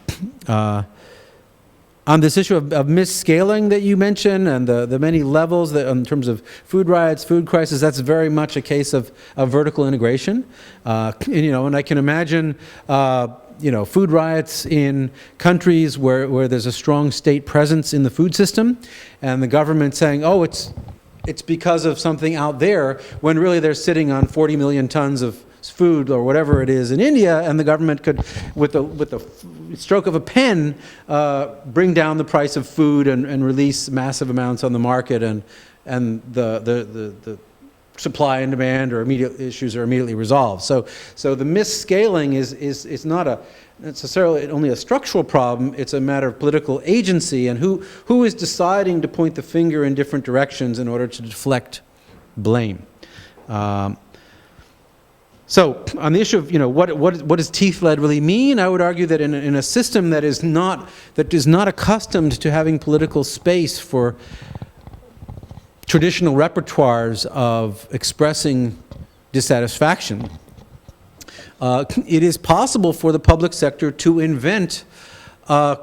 Speaker 2: On this issue of misscaling that you mentioned and the many levels that in terms of food riots, food crisis, that's very much a case of vertical integration. And I can imagine food riots in countries where there's a strong state presence in the food system and the government saying, oh, it's because of something out there, when really they're sitting on 40 million tons of food or whatever it is in India, and the government could, with the stroke of a pen, bring down the price of food and release massive amounts on the market, and the supply and demand or immediate issues are immediately resolved. So the misscaling is not necessarily only a structural problem, it's a matter of political agency and who is deciding to point the finger in different directions in order to deflect blame. So on the issue of what does teeth-led really mean, I would argue that in a system that is not accustomed to having political space for traditional repertoires of expressing dissatisfaction, it is possible for the public sector to invent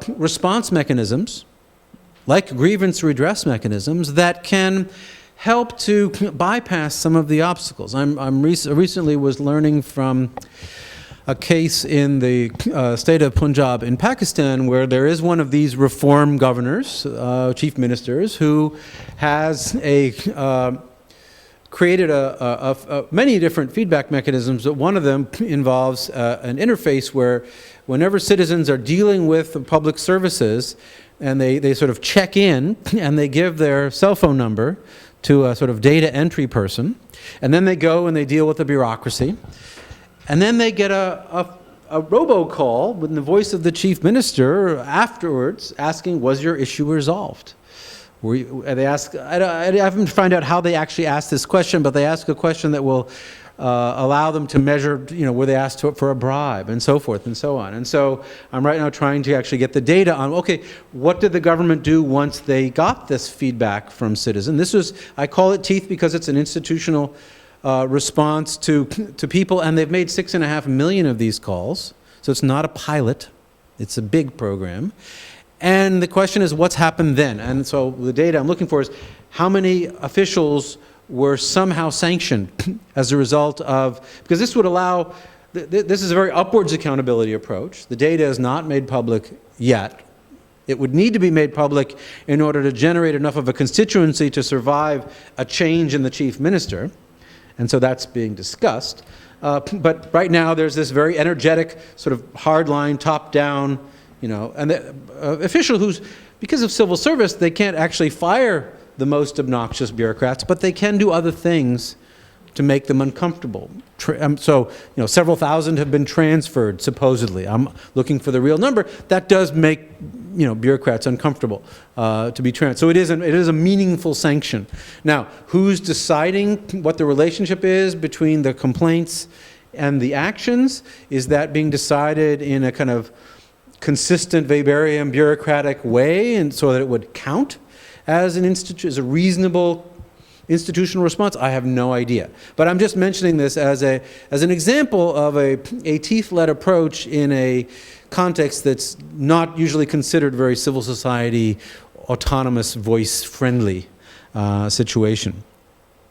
Speaker 2: response mechanisms, like grievance redress mechanisms, that can help to bypass some of the obstacles. I recently was learning from a case in the state of Punjab in Pakistan where there is one of these reform governors, chief ministers, who has created many different feedback mechanisms, but one of them involves an interface where whenever citizens are dealing with the public services and they sort of check in and they give their cell phone number to a sort of data entry person, and then they go and they deal with the bureaucracy, and then they get a robocall with the voice of the chief minister afterwards asking, was your issue resolved? They ask, I haven't found out how they actually ask this question, but they ask a question that will allow them to measure, were they asked for a bribe, and so forth and so on. And so I'm right now trying to actually get the data on, okay, what did the government do once they got this feedback from citizens? I call it teeth because it's an institutional response to people, and they've made 6.5 million of these calls. So it's not a pilot, it's a big program. And the question is, what's happened then? And so the data I'm looking for is how many officials were somehow sanctioned as a result of, because this would allow, this is a very upwards accountability approach. The data is not made public yet. It would need to be made public in order to generate enough of a constituency to survive a change in the chief minister. And so that's being discussed. But right now there's this very energetic sort of hardline, top-down, and the official who's, because of civil service, they can't actually fire the most obnoxious bureaucrats, but they can do other things to make them uncomfortable. So, several thousand have been transferred, supposedly. I'm looking for the real number. That does make, bureaucrats uncomfortable to be transferred. So it is a meaningful sanction. Now, who's deciding what the relationship is between the complaints and the actions? Is that being decided in a kind of consistent Weberian bureaucratic way, and so that it would count as a reasonable institutional response? I have no idea. But I'm just mentioning this as an example of a teeth-led approach in a context that's not usually considered very civil society, autonomous, voice-friendly situation.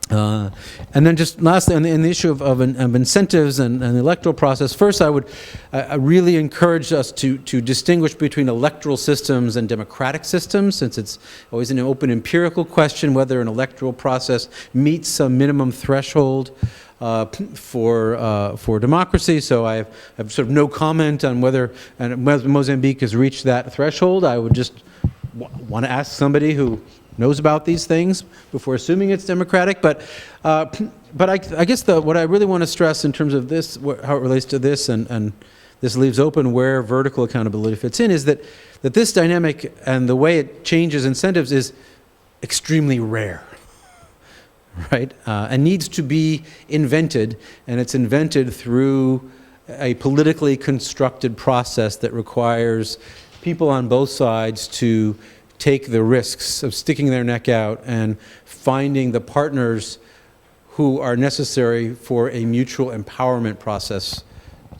Speaker 2: And then just lastly, on the issue of incentives and the electoral process, first I really encourage us to distinguish between electoral systems and democratic systems, since it's always an open empirical question whether an electoral process meets some minimum threshold for democracy. So I have sort of no comment on whether Mozambique has reached that threshold. I would just want to ask somebody who knows about these things before assuming it's democratic. But I guess what I really want to stress in terms of this, how it relates to this, and this leaves open where vertical accountability fits in, is that this dynamic and the way it changes incentives is extremely rare, right? And needs to be invented, and it's invented through a politically constructed process that requires people on both sides to take the risks of sticking their neck out and finding the partners who are necessary for a mutual empowerment process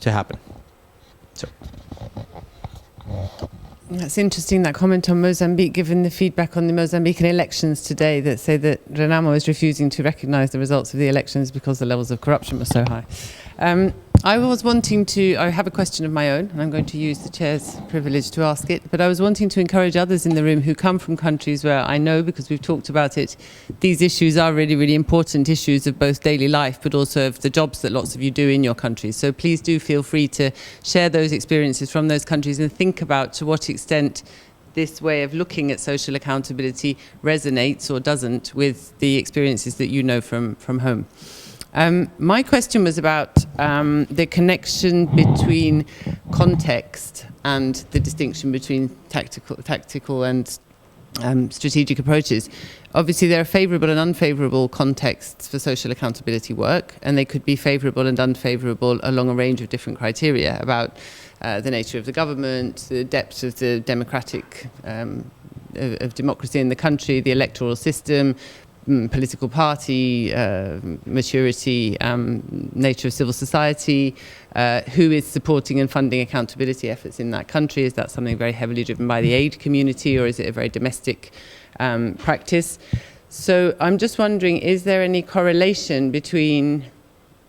Speaker 2: to happen. So.
Speaker 1: That's interesting, that comment on Mozambique, given the feedback on the Mozambican elections today that say that Renamo is refusing to recognise the results of the elections because the levels of corruption were so high. I have a question of my own, and I'm going to use the chair's privilege to ask it, but I was wanting to encourage others in the room who come from countries where I know, because we've talked about it, these issues are really, really important issues of both daily life, but also of the jobs that lots of you do in your countries. So please do feel free to share those experiences from those countries and think about to what extent this way of looking at social accountability resonates or doesn't with the experiences that you know from home. My question was about the connection between context and the distinction between tactical and strategic approaches. Obviously, there are favourable and unfavourable contexts for social accountability work, and they could be favourable and unfavourable along a range of different criteria about the nature of the government, the depth of the of democracy in the country, the electoral system, political party, maturity, nature of civil society, who is supporting and funding accountability efforts in that country. Is that something very heavily driven by the aid community, or is it a very domestic practice? So I'm just wondering, is there any correlation between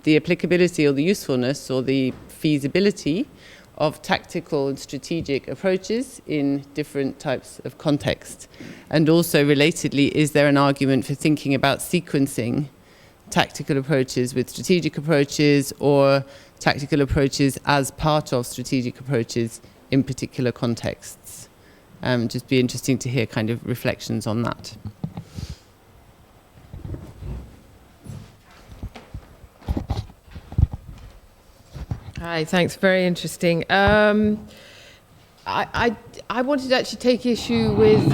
Speaker 1: the applicability or the usefulness or the feasibility of tactical and strategic approaches in different types of context? And also, relatedly, is there an argument for thinking about sequencing tactical approaches with strategic approaches, or tactical approaches as part of strategic approaches in particular contexts? Just be interesting to hear kind of reflections on that.
Speaker 7: Hi, thanks. Very interesting. I wanted to actually take issue with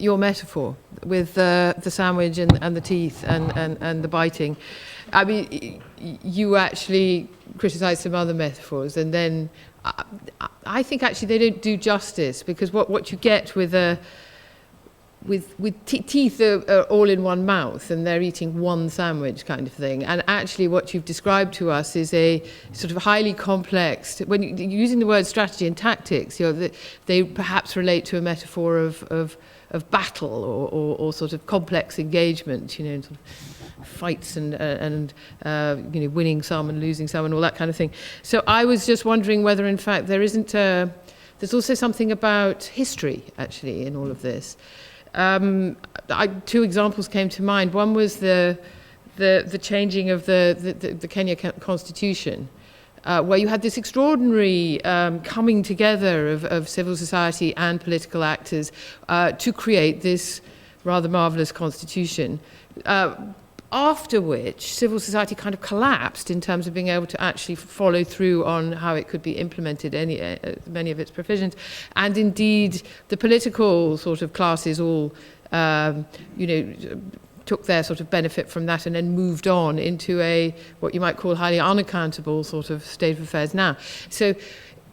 Speaker 7: your metaphor, with the sandwich and the teeth and the biting. I mean, you actually criticised some other metaphors, and then I think actually they don't do justice, because what you get with teeth are all in one mouth and they're eating one sandwich kind of thing. And actually what you've described to us is a sort of highly complex, when you're using the word strategy and tactics, they perhaps relate to a metaphor of battle or sort of complex engagement, sort of fights and winning some and losing some and all that kind of thing. So I was just wondering whether in fact there's also something about history actually in all of this. Two examples came to mind. One was the changing of the Kenya constitution, where you had this extraordinary coming together of civil society and political actors to create this rather marvelous constitution. After which civil society kind of collapsed in terms of being able to actually follow through on how it could be implemented, many of its provisions. And indeed, the political sort of classes all, took their sort of benefit from that and then moved on into what you might call highly unaccountable sort of state of affairs now. So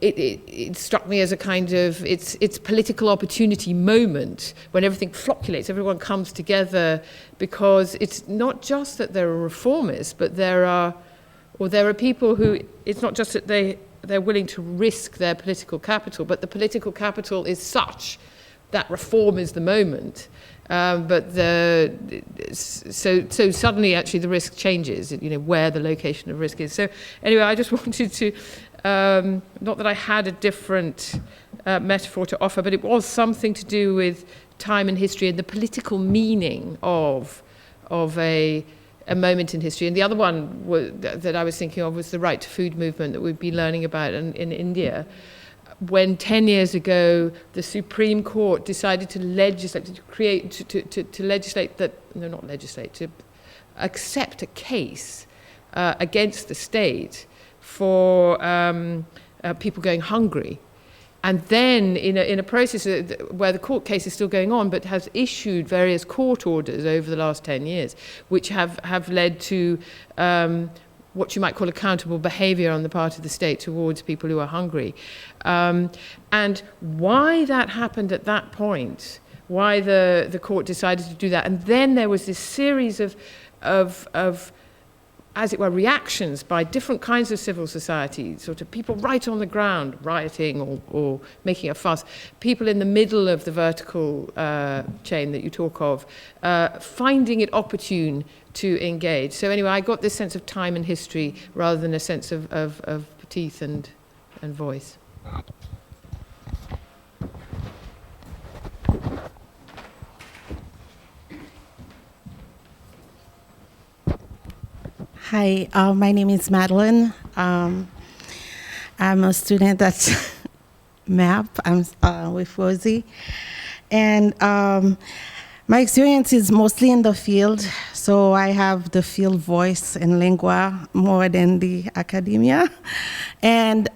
Speaker 7: it struck me as a kind of, it's political opportunity moment when everything flocculates, everyone comes together, because it's not just that there are reformists, but there are people who, it's not just that they're willing to risk their political capital, but the political capital is such that reform is the moment. So suddenly actually the risk changes, where the location of risk is. So anyway, I just wanted to, not that I had a different metaphor to offer, but it was something to do with time and history and the political meaning of a moment in history. And the other one that I was thinking of was the right to food movement that we've been learning about in India. when 10 years ago the Supreme Court decided to legislate, to create, to legislate that, no, not legislate, to accept a case against the state for people going hungry. And then in a process where the court case is still going on, but has issued various court orders over the last 10 years, which have led to what you might call accountable behavior on the part of the state towards people who are hungry. And why that happened at that point, why the court decided to do that. And then there was this series of as it were, reactions by different kinds of civil society, sort of people right on the ground rioting or making a fuss, people in the middle of the vertical chain that you talk of, finding it opportune to engage. So anyway, I got this sense of time and history rather than a sense of teeth and voice.
Speaker 8: Hi, my name is Madeline. I'm a student at MAP. I'm with Rosie. And my experience is mostly in the field, so I have the field voice in lingua more than the academia. And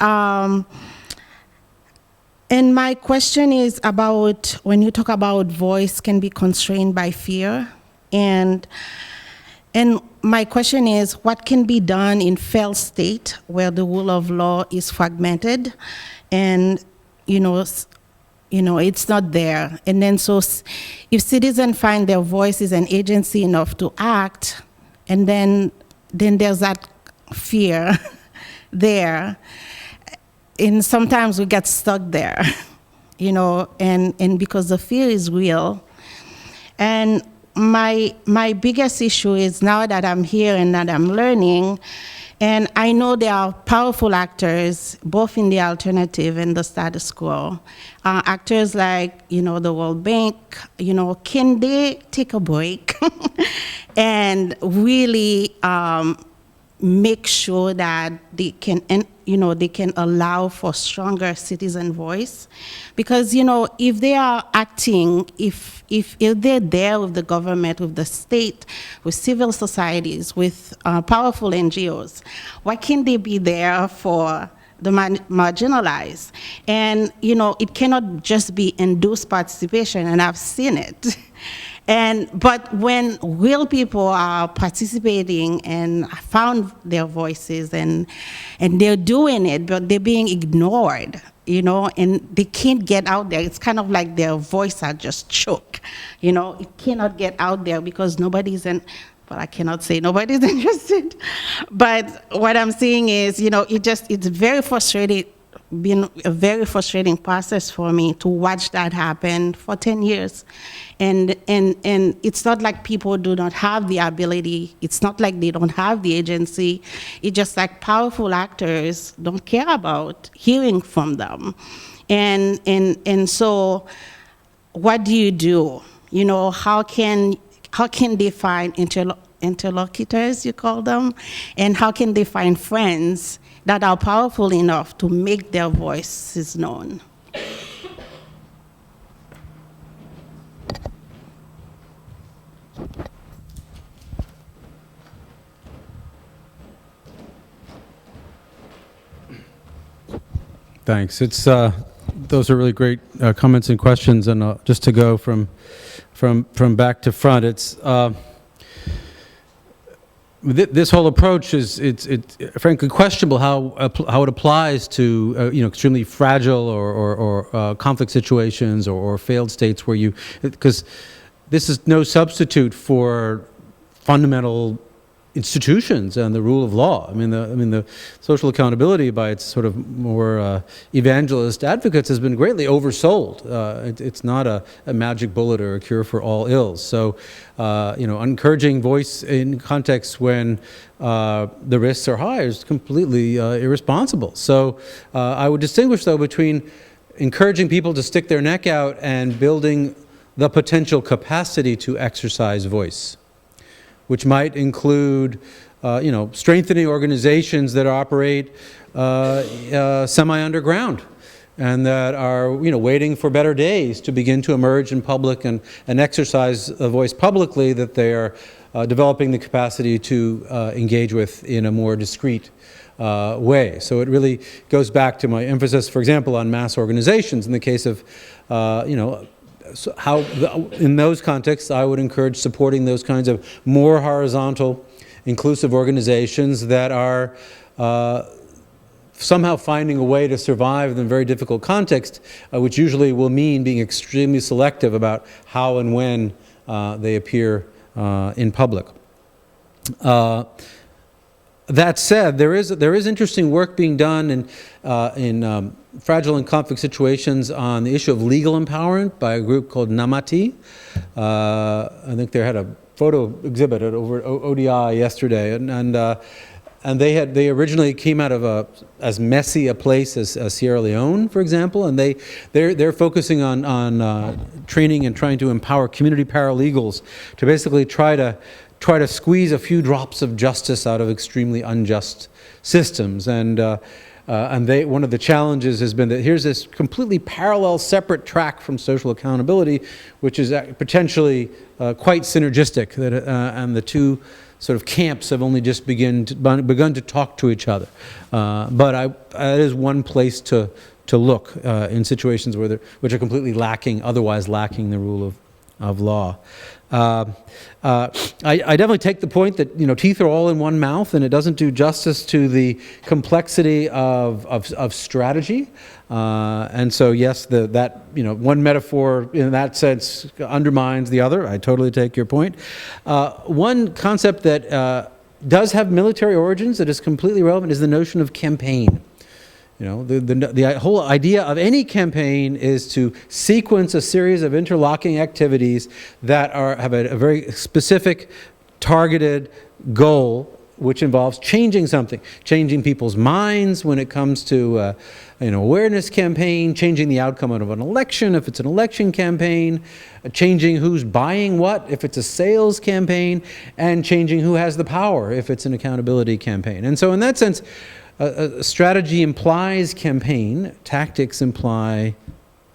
Speaker 8: my question is about when you talk about voice can be constrained by fear. And my question is, what can be done in failed state where the rule of law is fragmented and, it's not there? And then so if citizens find their voice is an agency enough to act, and then there's that fear there, and sometimes we get stuck there, and because the fear is real. And my biggest issue is now that I'm here and that I'm learning, and I know there are powerful actors, both in the alternative and the status quo. Actors like, the World Bank, can they take a break and really make sure that they can, they can allow for stronger citizen voice? Because, if they are acting, if they're there with the government, with the state, with civil societies, with powerful NGOs, why can't they be there for the marginalized? And, it cannot just be induced participation, and I've seen it. But when real people are participating and found their voices and they're doing it, but they're being ignored, and they can't get out there. It's kind of like their voice are just choked, it cannot get out there because nobody's I cannot say nobody's interested. But what I'm saying is, it's very frustrating, been a very frustrating process for me to watch that happen for 10 years. And it's not like people do not have the ability. It's not like they don't have the agency. It's just like powerful actors don't care about hearing from them. And so what do you do? How can they find interlocutors, you call them? And how can they find friends that are powerful enough to make their voices known?
Speaker 2: Thanks. It's those are really great comments and questions, and just to go from back to front, it's this whole approach is it's frankly questionable how it applies to extremely fragile or conflict situations or failed states where because this is no substitute for fundamental institutions and the rule of law. I mean, the social accountability by its sort of more evangelist advocates has been greatly oversold. It's not a magic bullet or a cure for all ills. So, encouraging voice in contexts when the risks are high is completely irresponsible. So, I would distinguish though between encouraging people to stick their neck out and building the potential capacity to exercise voice, which might include, strengthening organizations that operate semi-underground, and that are waiting for better days to begin to emerge in public and exercise a voice publicly that they are developing the capacity to engage with in a more discreet way. So it really goes back to my emphasis, for example, on mass organizations. In the case of, in those contexts, I would encourage supporting those kinds of more horizontal, inclusive organizations that are somehow finding a way to survive in a very difficult context, which usually will mean being extremely selective about how and when they appear in public. That said, there is interesting work being done in fragile and conflict situations on the issue of legal empowerment by a group called Namati. I think they had a photo exhibit over at ODI yesterday, and they originally came out of as messy a place as Sierra Leone, for example, and they're focusing on training and trying to empower community paralegals to basically try to squeeze a few drops of justice out of extremely unjust systems. And one of the challenges has been that here's this completely parallel, separate track from social accountability, which is potentially quite synergistic, and the two sort of camps have only just begun to talk to each other. But it is one place to look in situations which are completely otherwise lacking the rule of law. I definitely take the point that teeth are all in one mouth, and it doesn't do justice to the complexity of strategy. And so yes, that one metaphor in that sense undermines the other. I totally take your point. One concept that does have military origins that is completely relevant is the notion of campaign. The whole idea of any campaign is to sequence a series of interlocking activities that have a very specific, targeted goal, which involves changing something, changing people's minds when it comes to an awareness campaign, changing the outcome of an election if it's an election campaign, changing who's buying what if it's a sales campaign, and changing who has the power if it's an accountability campaign. And so in that sense, a strategy implies campaign, tactics imply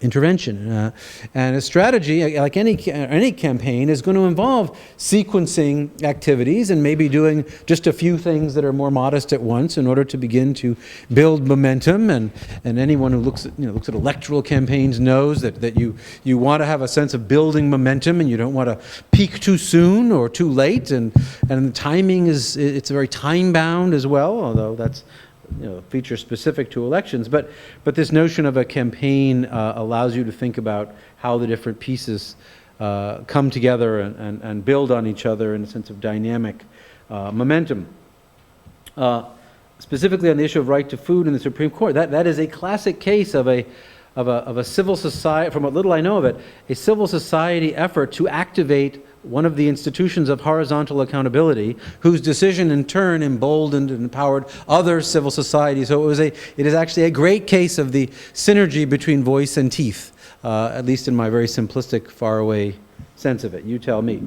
Speaker 2: intervention. And a strategy, like any campaign, is going to involve sequencing activities and maybe doing just a few things that are more modest at once in order to begin to build momentum. And anyone who looks at electoral campaigns knows that you want to have a sense of building momentum, and you don't want to peak too soon or too late. And the timing it's very time bound as well, although that's feature specific to elections, but this notion of a campaign allows you to think about how the different pieces come together and build on each other in a sense of dynamic momentum. Specifically on the issue of right to food in the Supreme Court, that is a classic case of a civil society, from what little I know of it, a civil society effort to activate one of the institutions of horizontal accountability, whose decision in turn emboldened and empowered other civil societies. So it is actually a great case of the synergy between voice and teeth, at least in my very simplistic, faraway sense of it. You tell me.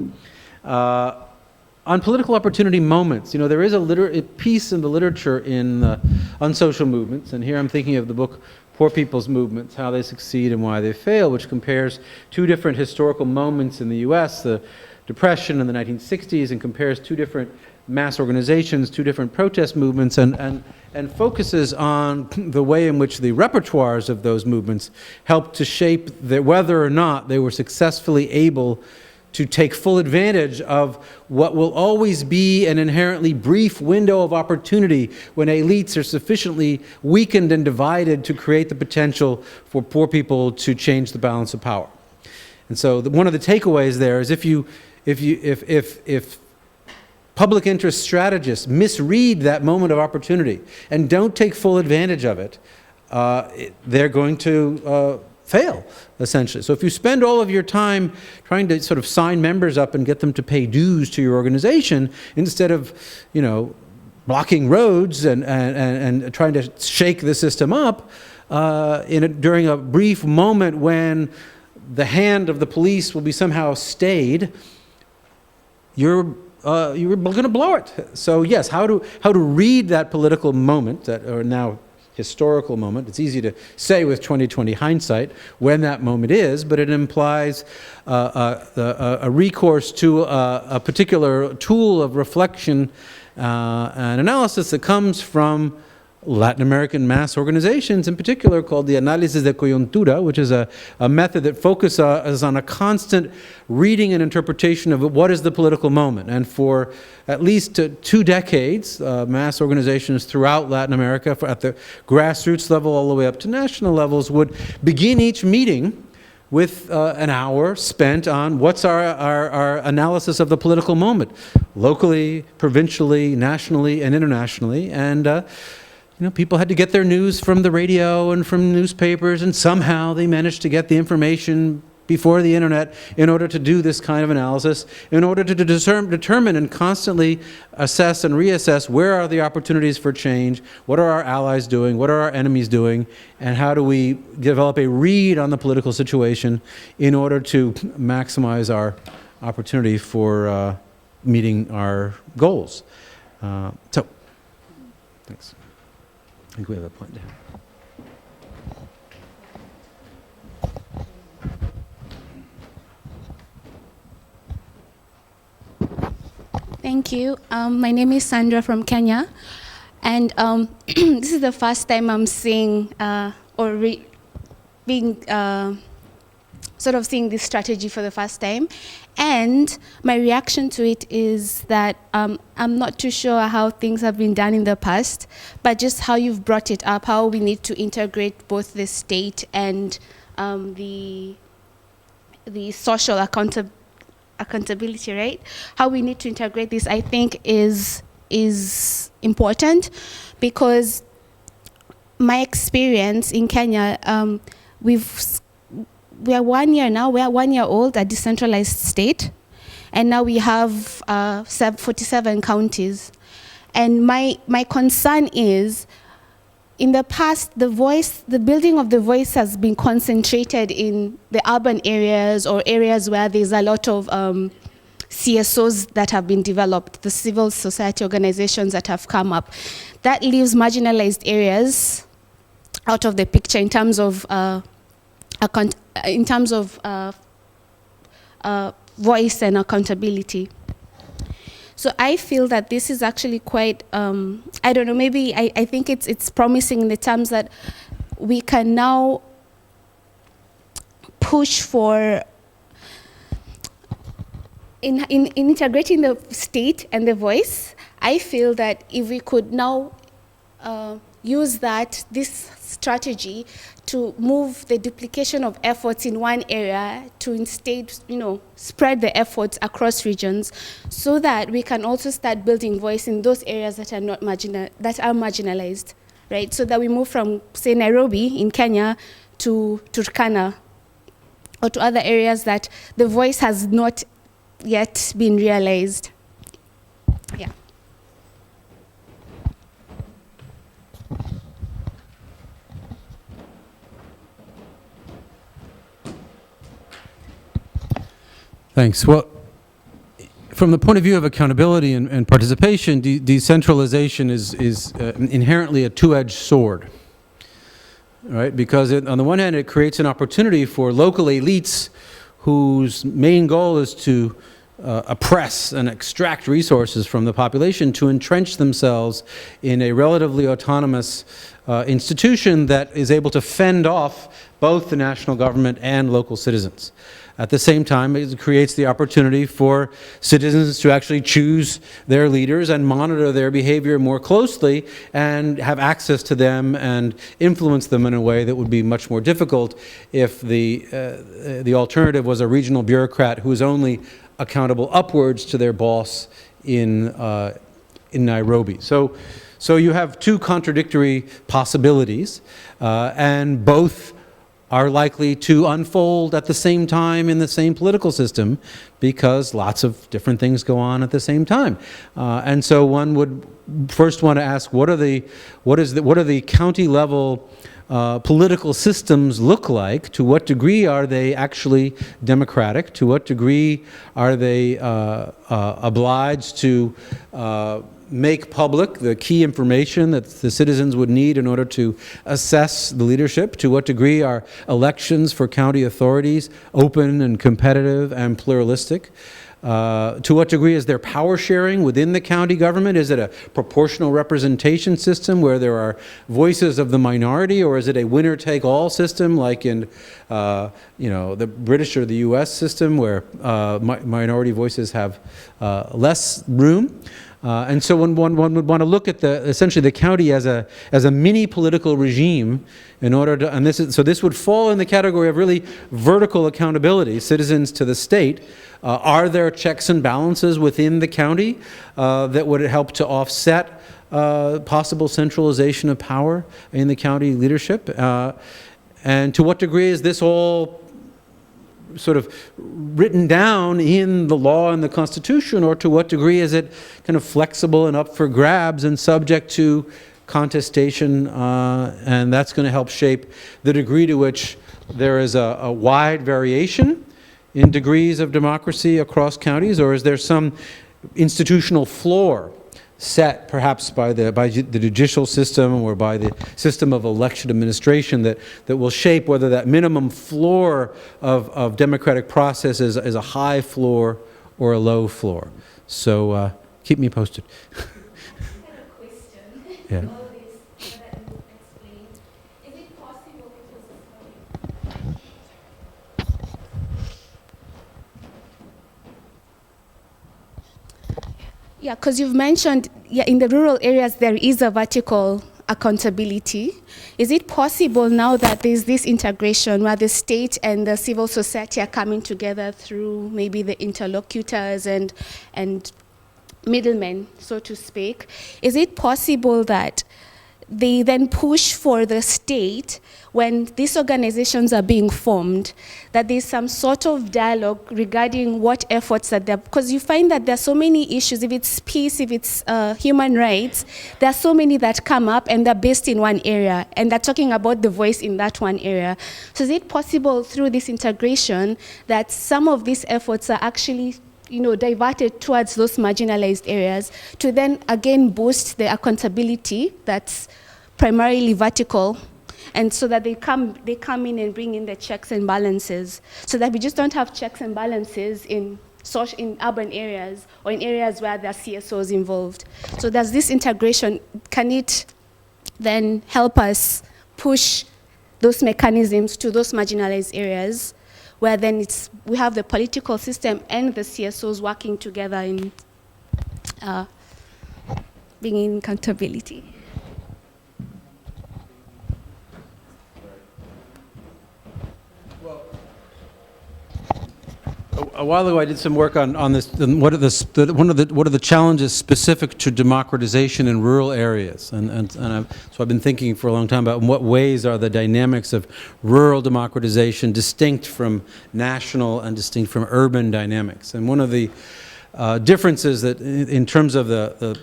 Speaker 2: On political opportunity moments, there is a piece in the literature on social movements, and here I'm thinking of the book Poor People's Movements, How They Succeed and Why They Fail, which compares two different historical moments in the U.S., the Depression in the 1960s, and compares two different mass organizations, two different protest movements, and focuses on the way in which the repertoires of those movements helped to shape whether or not they were successfully able to take full advantage of what will always be an inherently brief window of opportunity when elites are sufficiently weakened and divided to create the potential for poor people to change the balance of power. And so one of the takeaways there is if public interest strategists misread that moment of opportunity and don't take full advantage of it, they're going to fail, essentially. So if you spend all of your time trying to sort of sign members up and get them to pay dues to your organization, instead of, blocking roads and trying to shake the system up, during a brief moment when the hand of the police will be somehow stayed, you're going to blow it. So yes, how to read that political moment that are now historical moment. It's easy to say with 2020 hindsight when that moment is, but it implies a recourse to a particular tool of reflection and analysis that comes from Latin American mass organizations, in particular called the análisis de coyuntura, which is a method that focuses on a constant reading and interpretation of what is the political moment. And for at least 2 decades, mass organizations throughout Latin America, at the grassroots level all the way up to national levels, would begin each meeting with an hour spent on what's our analysis of the political moment, locally, provincially, nationally, and internationally. And people had to get their news from the radio and from newspapers, and somehow they managed to get the information before the internet in order to do this kind of analysis, in order to determine and constantly assess and reassess where are the opportunities for change, what are our allies doing, what are our enemies doing, and how do we develop a read on the political situation in order to maximize our opportunity for meeting our goals. So, thanks. I think we have a point there.
Speaker 9: Thank you. My name is Sandra from Kenya, and this is the first time I'm seeing sort of seeing this strategy for the first time. And my reaction to it is that I'm not too sure how things have been done in the past, but just how you've brought it up, how we need to integrate both the state and the social accountability, right? How we need to integrate this, I think, is important, because my experience in Kenya, we are 1 year now, we are 1 year old, a decentralized state, and now we have 47 counties. And my concern is, in the past, the building of the voice has been concentrated in the urban areas or areas where there's a lot of CSOs that have been developed, the civil society organizations that have come up. That leaves marginalized areas out of the picture in terms of voice and accountability. So I feel that this is actually quite, I don't know, maybe I think it's promising in the terms that we can now push for, in integrating the state and the voice. I feel that if we could now use this strategy to move the duplication of efforts in one area to instead, spread the efforts across regions, so that we can also start building voice in those areas that are not marginalized, right? So that we move from, say, Nairobi in Kenya to Turkana, or to other areas that the voice has not yet been realized. Yeah.
Speaker 2: Thanks. Well, from the point of view of accountability and participation, decentralization is inherently a two-edged sword, right? Because on the one hand, it creates an opportunity for local elites whose main goal is to oppress and extract resources from the population to entrench themselves in a relatively autonomous institution that is able to fend off both the national government and local citizens. At the same time, it creates the opportunity for citizens to actually choose their leaders and monitor their behavior more closely and have access to them and influence them in a way that would be much more difficult if the alternative was a regional bureaucrat who is only accountable upwards to their boss in Nairobi. So you have two contradictory possibilities, and both are likely to unfold at the same time in the same political system, because lots of different things go on at the same time. And so one would first want to ask, what are the county level political systems look like? To what degree are they actually democratic? To what degree are they obliged to make public the key information that the citizens would need in order to assess the leadership? To what degree are elections for county authorities open and competitive and pluralistic? To what degree is there power sharing within the county government? Is it a proportional representation system where there are voices of the minority, or is it a winner-take-all system like in the British or the U.S. system where minority voices have less room? And so one would want to look at essentially the county as a mini political regime in order to, so this would fall in the category of really vertical accountability, citizens to the state. Are there checks and balances within the county that would help to offset possible centralization of power in the county leadership? And to what degree is this all sort of written down in the law and the Constitution, or to what degree is it kind of flexible and up for grabs and subject to contestation, and that's going to help shape the degree to which there is a wide variation in degrees of democracy across counties, or is there some institutional floor set perhaps by the judicial system or by the system of election administration that will shape whether that minimum floor of democratic process is a high floor or a low floor. So keep me posted.
Speaker 9: I have a question.
Speaker 2: Yeah.
Speaker 9: All this that you explained, is it possible because you've mentioned, in the rural areas there is a vertical accountability. Is it possible now that there's this integration where the state and the civil society are coming together through maybe the interlocutors and middlemen, so to speak? Is it possible that they then push for the state when these organizations are being formed, that there's some sort of dialogue regarding what efforts that they're, because you find that there are so many issues, if it's peace, if it's human rights, there are so many that come up and they're based in one area and they're talking about the voice in that one area. So is it possible through this integration that some of these efforts are actually diverted towards those marginalized areas to then again boost the accountability that's primarily vertical, and so that they come in and bring in the checks and balances, so that we just don't have checks and balances in urban areas or in areas where there are CSOs involved. So there's this integration. Can it then help us push those mechanisms to those marginalized areas, where then we have the political system and the CSOs working together in bringing accountability?
Speaker 2: A while ago, I did some work on this. What are the challenges specific to democratization in rural areas? So I've been thinking for a long time about in what ways are the dynamics of rural democratization distinct from national and distinct from urban dynamics. And one of the differences that, in terms of the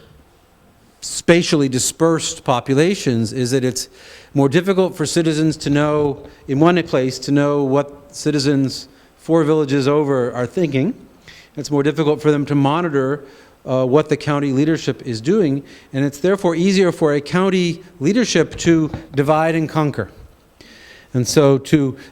Speaker 2: spatially dispersed populations, is that it's more difficult for citizens to know, in one place, to know what citizens 4 villages over are thinking. It's more difficult for them to monitor what the county leadership is doing, and it's therefore easier for a county leadership to divide and conquer. And so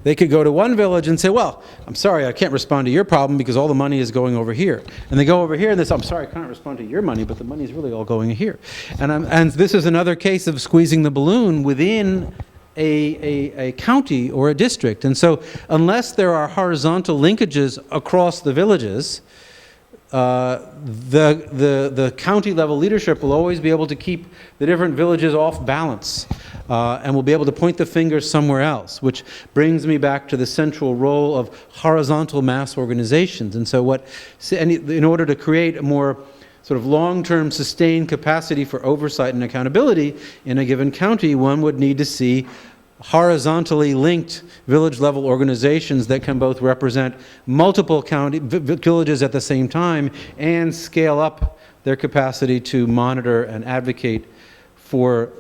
Speaker 2: they could go to one village and say, well, I'm sorry, I can't respond to your problem because all the money is going over here. And they go over here and they say, I'm sorry, I can't respond to your money, but the money is really all going here. And this is another case of squeezing the balloon within a county or a district. And so unless there are horizontal linkages across the villages, the county level leadership will always be able to keep the different villages off balance, and will be able to point the finger somewhere else, which brings me back to the central role of horizontal mass organizations. And so in order to create a more sort of long-term sustained capacity for oversight and accountability in a given county, one would need to see horizontally linked village-level organizations that can both represent multiple villages at the same time and scale up their capacity to monitor and advocate for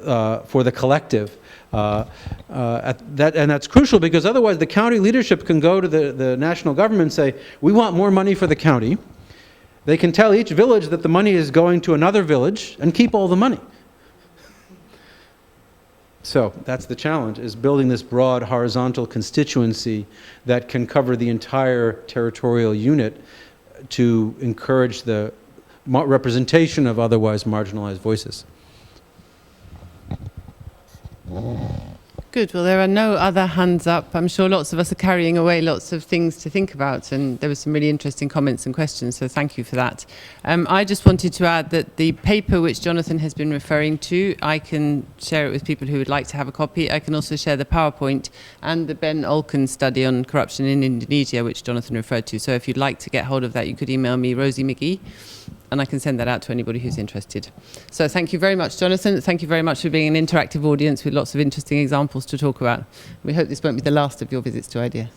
Speaker 2: the collective. And that's crucial, because otherwise the county leadership can go to the national government and say, we want more money for the county. They can tell each village that the money is going to another village and keep all the money. So that's the challenge, is building this broad horizontal constituency that can cover the entire territorial unit to encourage the representation of otherwise marginalized voices.
Speaker 1: Good. Well, there are no other hands up. I'm sure lots of us are carrying away lots of things to think about, and there were some really interesting comments and questions, so thank you for that. I just wanted to add that the paper which Jonathan has been referring to, I can share it with people who would like to have a copy. I can also share the PowerPoint and the Ben Olken study on corruption in Indonesia, which Jonathan referred to. So if you'd like to get hold of that, you could email me, Rosie McGee, and I can send that out to anybody who's interested. So thank you very much, Jonathan. Thank you very much for being an interactive audience with lots of interesting examples to talk about. We hope this won't be the last of your visits to IDS.